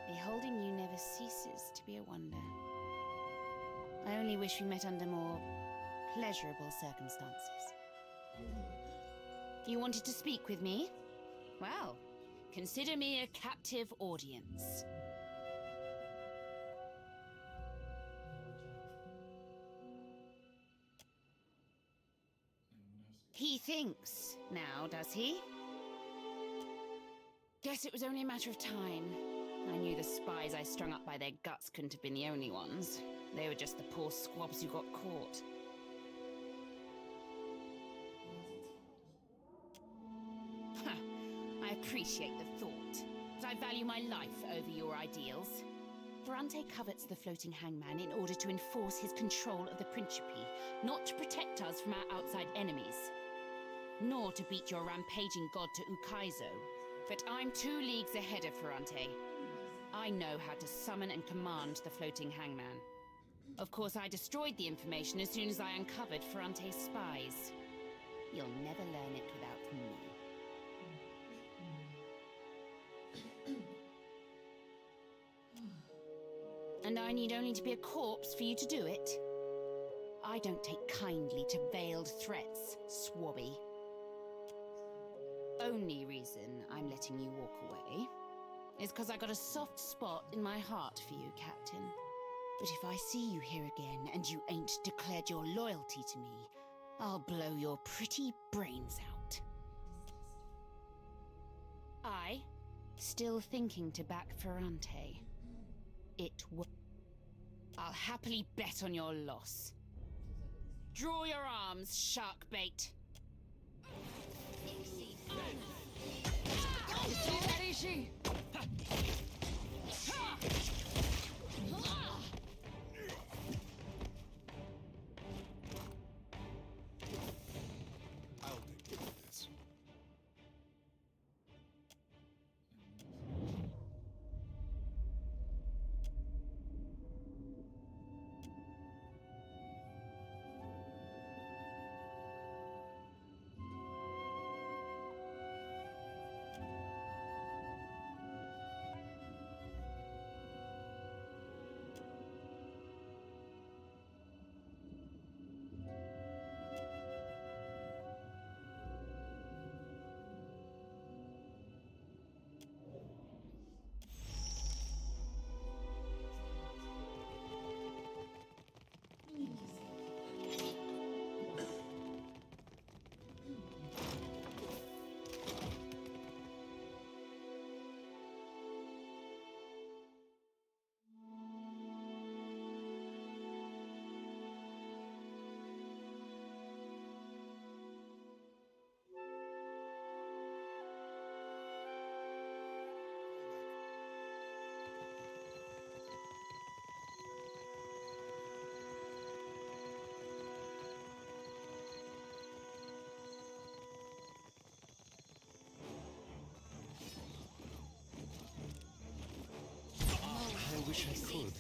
Beholding you never ceases to be a wonder. I only wish we met under more pleasurable circumstances. You wanted to speak with me? Well, consider me a captive audience. He thinks now, does he? Guess it was only a matter of time. I knew the spies I strung up by their guts couldn't have been the only ones. They were just the poor squabs who got caught. I appreciate the thought, but I value my life over your ideals. Ferrante covets the floating hangman in order to enforce his control of the Principe, not to protect us from our outside enemies, nor to beat your rampaging god to Ukaizo. But I'm 2 leagues ahead of Ferrante. I know how to summon and command the floating hangman. Of course, I destroyed the information as soon as I uncovered Ferrante's spies. You'll never learn it without me. And I need only to be a corpse for you to do it. I don't take kindly to veiled threats, Swabby. only reason I'm letting you walk away is because I got a soft spot in my heart for you, Captain. But if I see you here again and you ain't declared your loyalty to me, I'll blow your pretty brains out. Still thinking to back Ferrante. I'll happily bet on your loss. Draw your arms, Sharkbait. Arishi! I'll take care of this. I wish I could.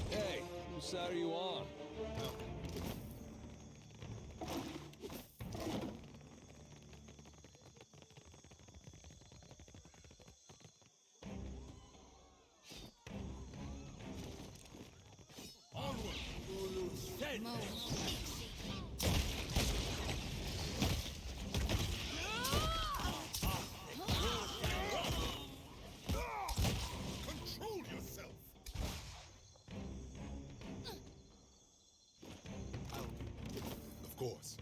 Hey, whose side are you on? Control yourself! Of course.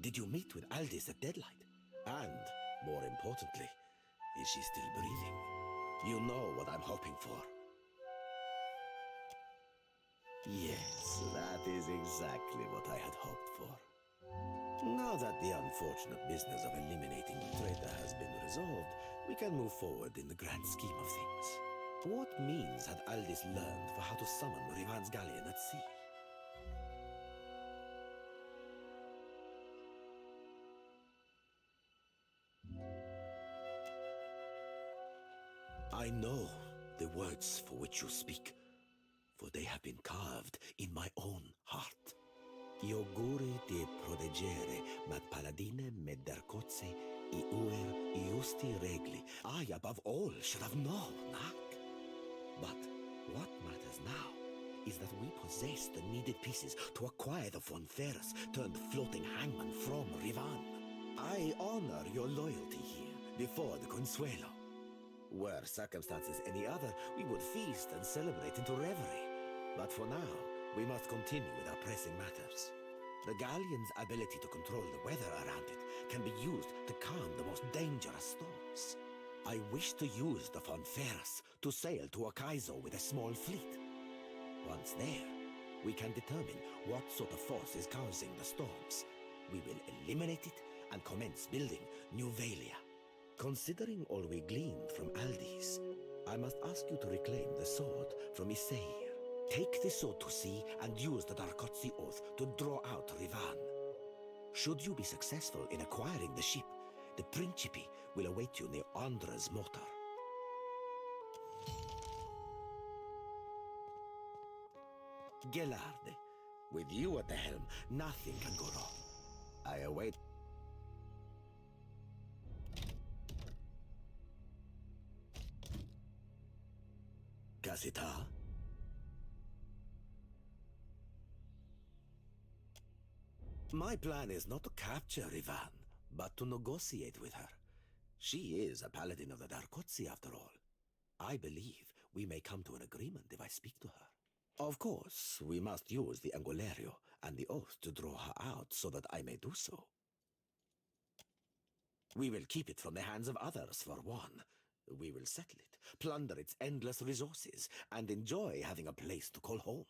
Did you meet with Aldis at Deadlight? And, more importantly, is she still breathing? You know what I'm hoping for. Yes, that is exactly what I had hoped for. Now that the unfortunate business of eliminating the traitor has been resolved, we can move forward in the grand scheme of things. What means had Aldis learned for how to summon Rivan's galleon at sea? I know the words for which you speak, for they have been carved in my own heart. Kosti Regli, I above all should have known, Nak. But what matters now is that we possess the needed pieces to acquire the Von Ferris turned floating hangman from Rivan. I honor your loyalty here before the Consuelo. Were circumstances any other, we would feast and celebrate into reverie. But for now, we must continue with our pressing matters. The galleon's ability to control the weather around it can be used to calm the most dangerous storms. I wish to use the Von Ferris to sail to Akaizo with a small fleet. Once there, we can determine what sort of force is causing the storms. We will eliminate it and commence building New Valia. Considering all we gleaned from Aldis, I must ask you to reclaim the sword from Iseir. Take the sword to sea and use the Darkotsi Oath to draw out Rivan. Should you be successful in acquiring the ship, the Principe will await you near Andra's Motor. Gelarde, with you at the helm, nothing can go wrong. I await. Casita? My plan is not to capture Rivan, but to negotiate with her. She is a paladin of the Darkotsi, after all. I believe we may come to an agreement if I speak to her. Of course, we must use the Angulerio and the oath to draw her out so that I may do so. We will keep it from the hands of others, for one. We will settle it, plunder its endless resources, and enjoy having a place to call home.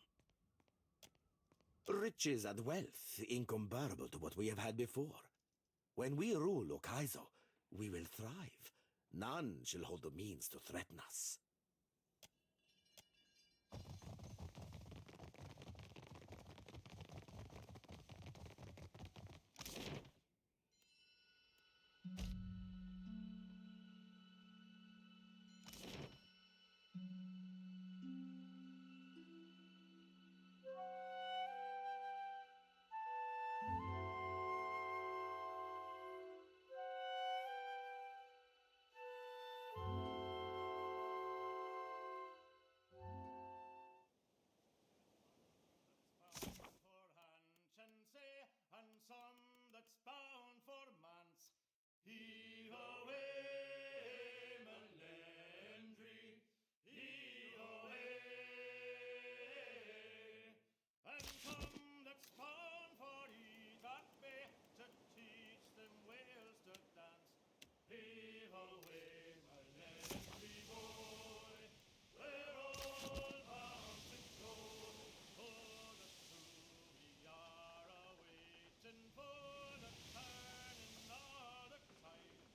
Riches and wealth incomparable to what we have had before. When we rule Okaizo, we will thrive. None shall hold the means to threaten us. And some that's bound for manse. Heave away, Melandri, heave away. And some that's bound for that bay to teach them whales to dance. Heave away, Melandri boy, we're all bound to go. For the two we are awaiting for the turning of the tide.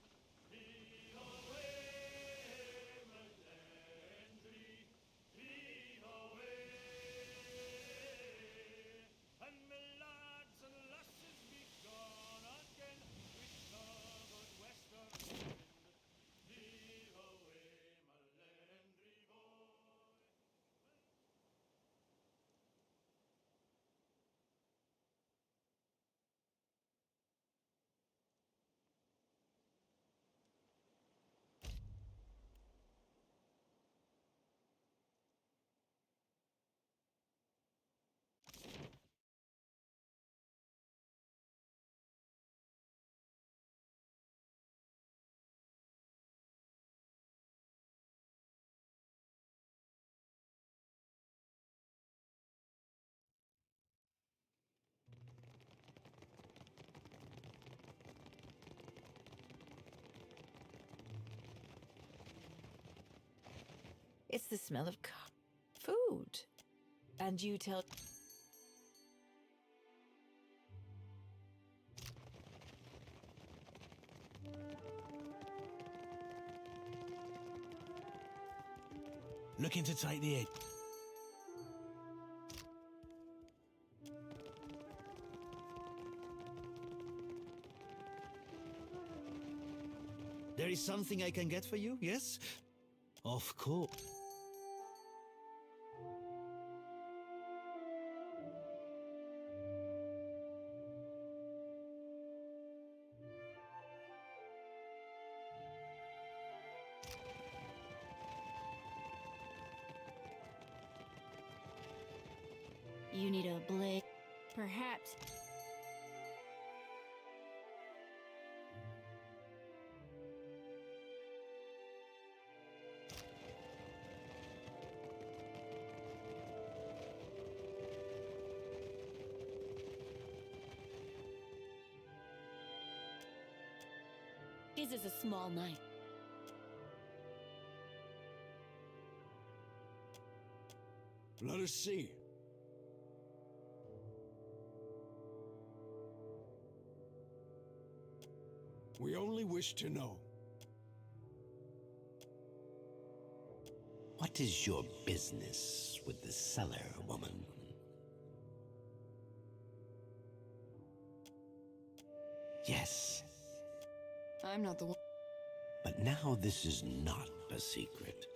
Heave away, Melandri, heave away. And the lads and lasses be gone again with the good western wind. Heave away, Melandri boy. It's the smell of food. And you tell... Looking to take the edge. There is something I can get for you, yes? Of course. You need a blade? Perhaps. His is a small knife. Let us see. We only wish to know. What is your business with the cellar, woman? Yes, I'm not the one. but now this is not a secret.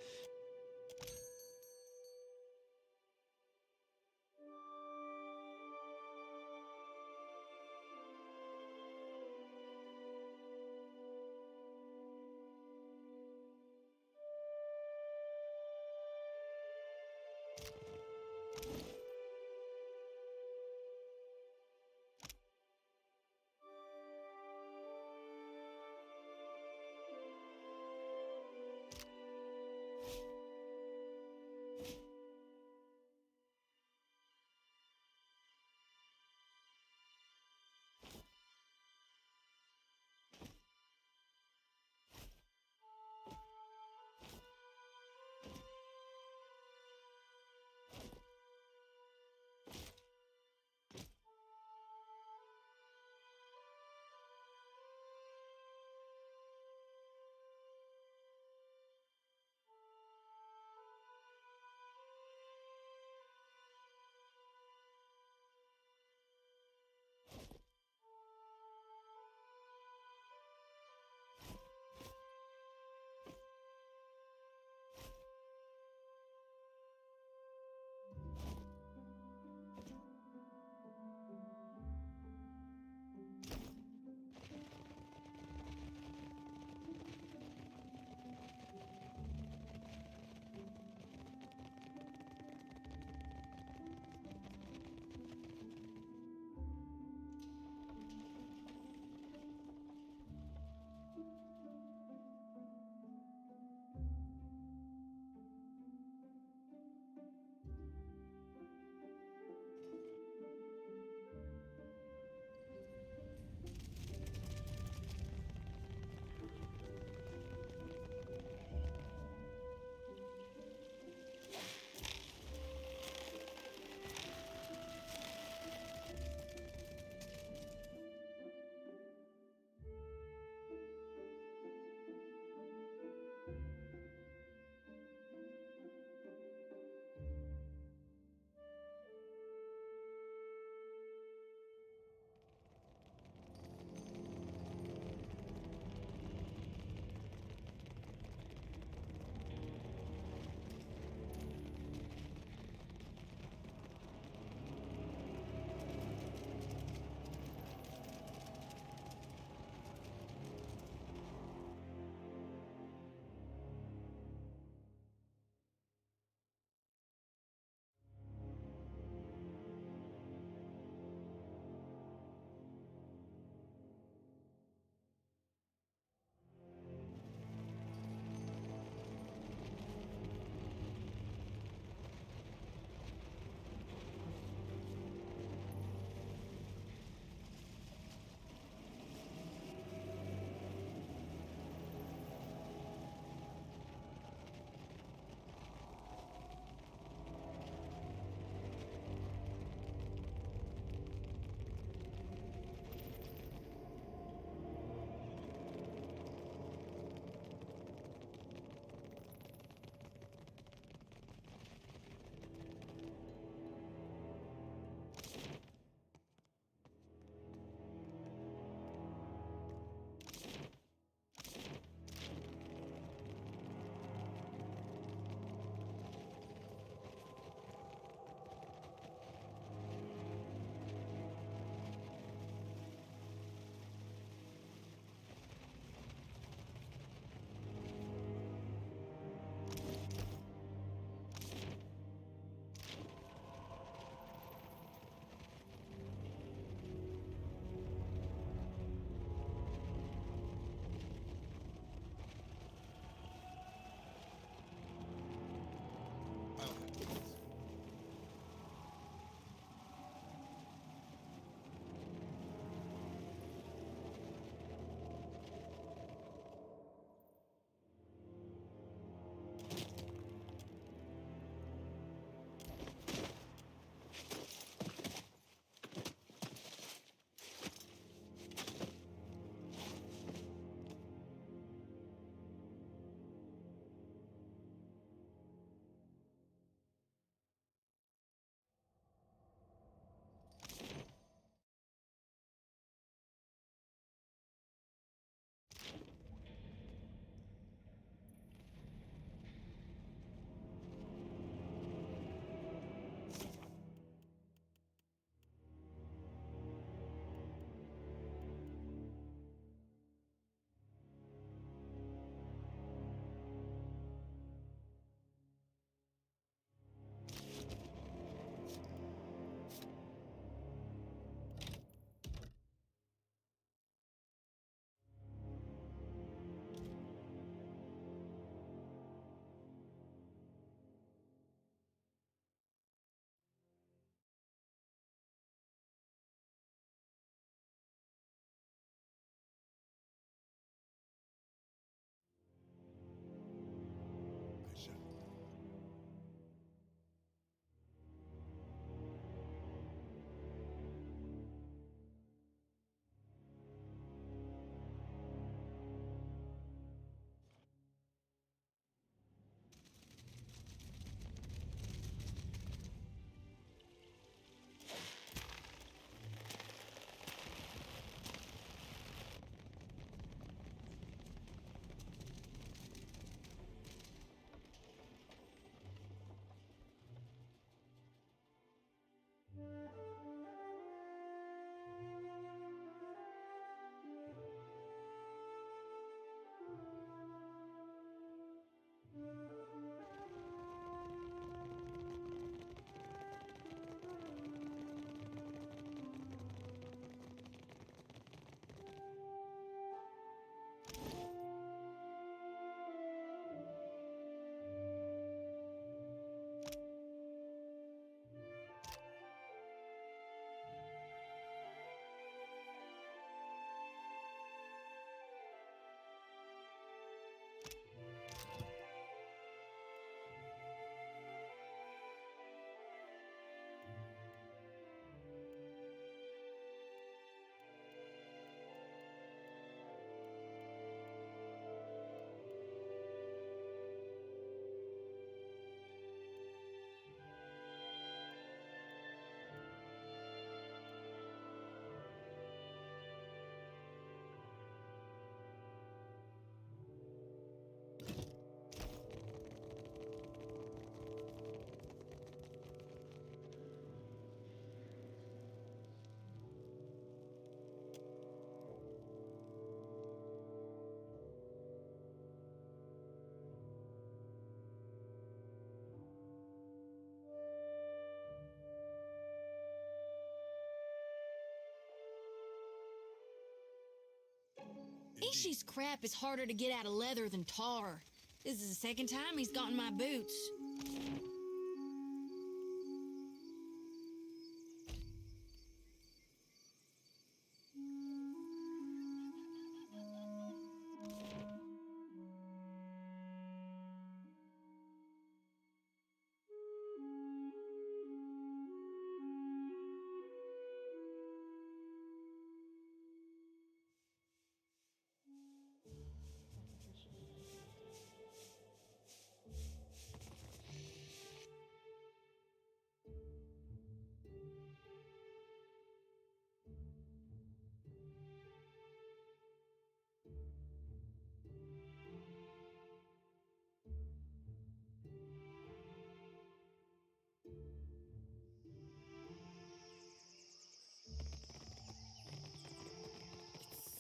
Ashi's crap is harder to get out of leather than tar. This is the second time he's gotten my boots.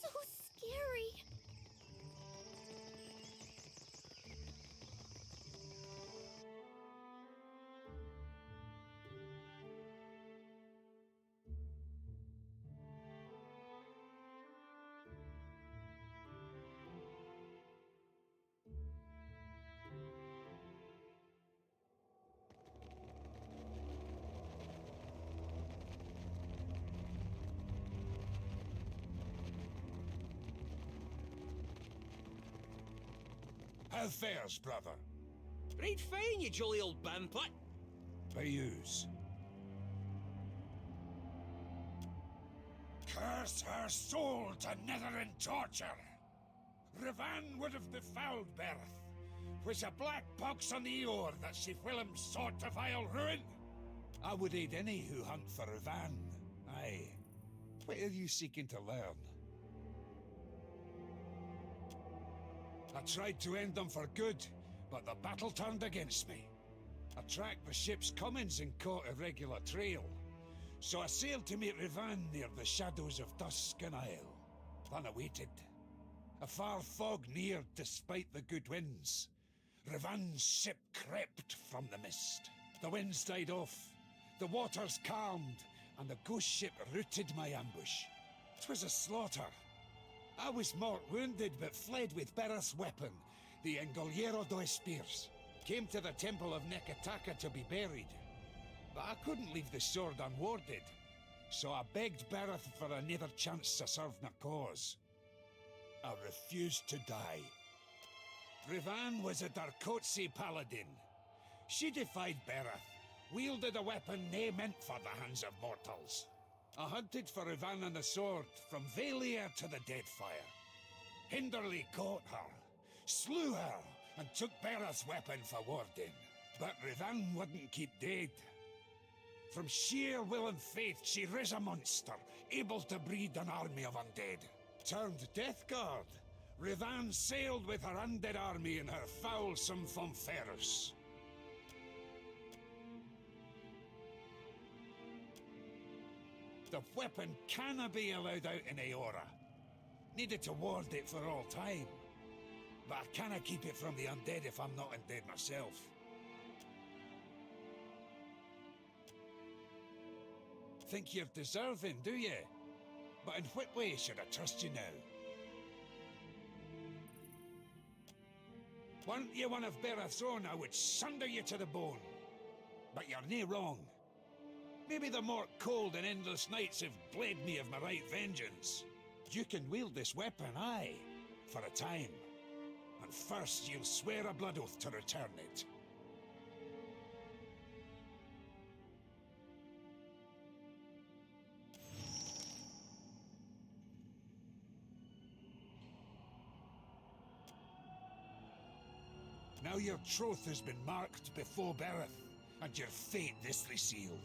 So scary. How fares, brother? Right fine, you jolly old bandput. By yous. Curse her soul to nether and torture! Revan would have befouled Berth, which a black pox on the Eor that she whilom sought to vile ruin. I would aid any who hunt for Revan. Aye. What are you seeking to learn? I tried to end them for good, but the battle turned against me. I tracked the ship's comings and caught a regular trail. So I sailed to meet Revan near the shadows of Tuscan Isle. Then I waited. A far fog neared despite the good winds. Revan's ship crept from the mist. The winds died off, the waters calmed, and the ghost ship routed my ambush. 'Twas a slaughter. I was mortal wounded, but fled with Bereth's weapon, the Engoliero dos Spears. Came to the Temple of Nekataka to be buried. But I couldn't leave the sword unwarded, so I begged Bereth for another chance to serve my cause. I refused to die. Revan was a Darkotsi paladin. She defied Bereth, wielded a weapon nae meant for the hands of mortals. I hunted for Revan and the sword, from Valia to the Deadfire. Hinderly caught her, slew her, and took Bereth's weapon for warding. But Revan wouldn't keep dead. From sheer will and faith, she riz a monster, able to breed an army of undead. Turned Death Guard, Revan sailed with her undead army in her foulsome Fonferus. The weapon canna be allowed out in Aora. Needed to ward it for all time. But I canna keep it from the undead if I'm not undead myself. Think you're deserving, do you? But in what way should I trust you now? Weren't you one of Bereth's own, I would sunder you to the bone. But you're nae wrong. Maybe the more cold and endless nights have bled me of my right vengeance. You can wield this weapon, aye, for a time. And first you'll swear a blood oath to return it. Now your troth has been marked before Bereth, and your fate is sealed.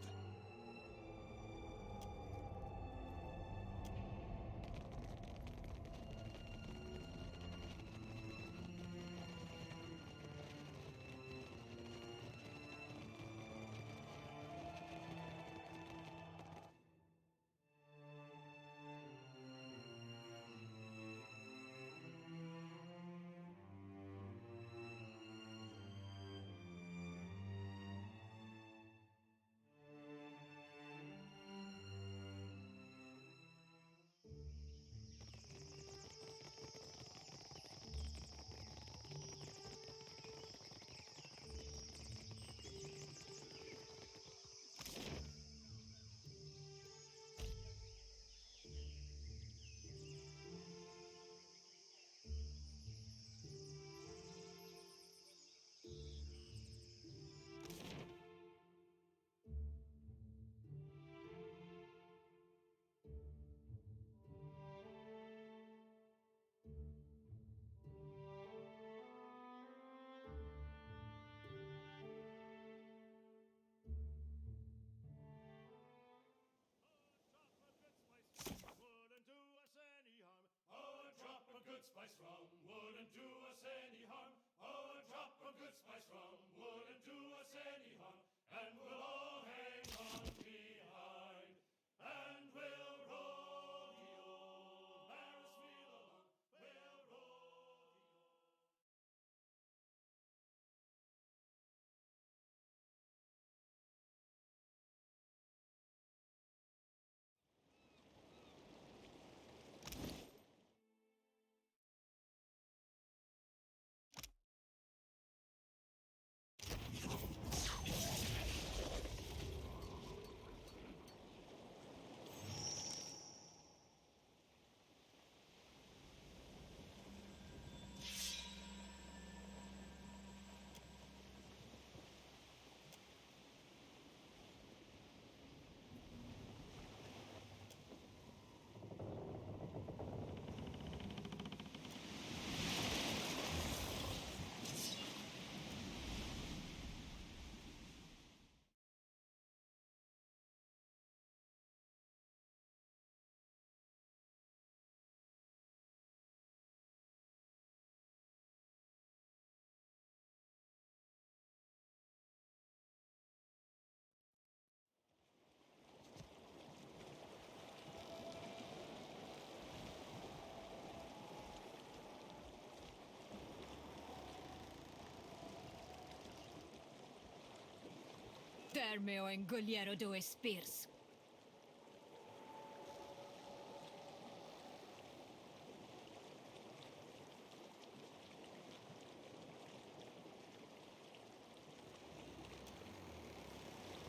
Terme o Engoliero do Espirs.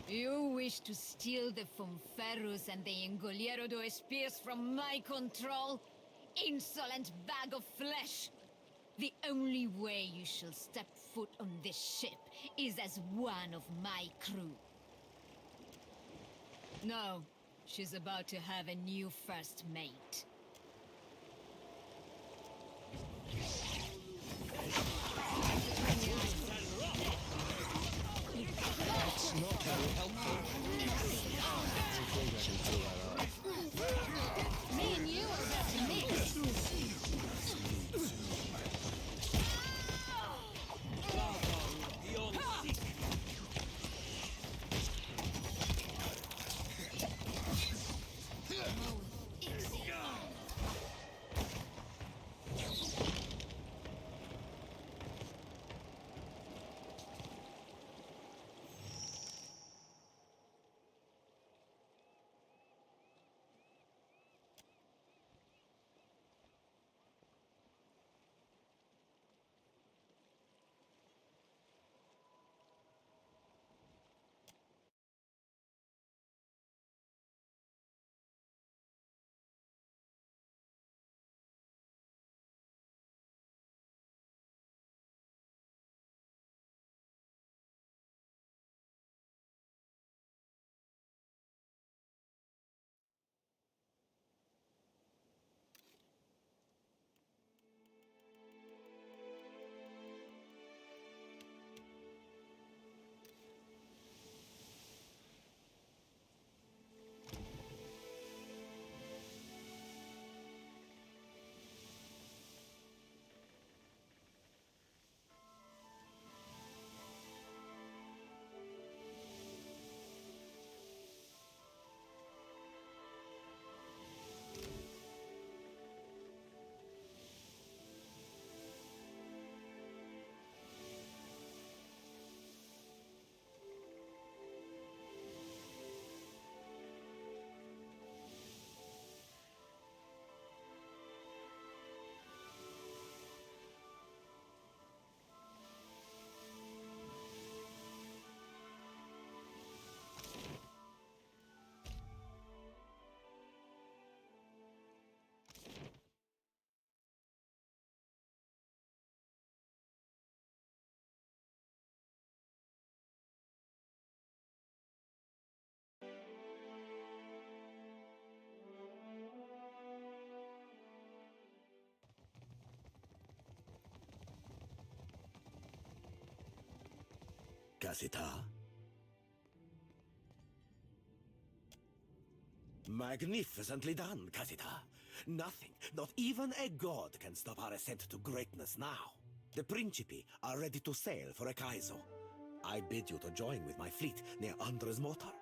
You wish to steal the Funferrus and the Engoliero do Espirs from my control? Insolent bag of flesh! The only way you shall step foot on this ship is as one of my crew. No, she's about to have a new first mate. That's not very helpful. Me and you are about to mix. Casita? Magnificently done, Casita. Nothing, not even a god, can stop our ascent to greatness now. The Principi are ready to sail for Ekaizo. I bid you to join with my fleet near Andres Motor.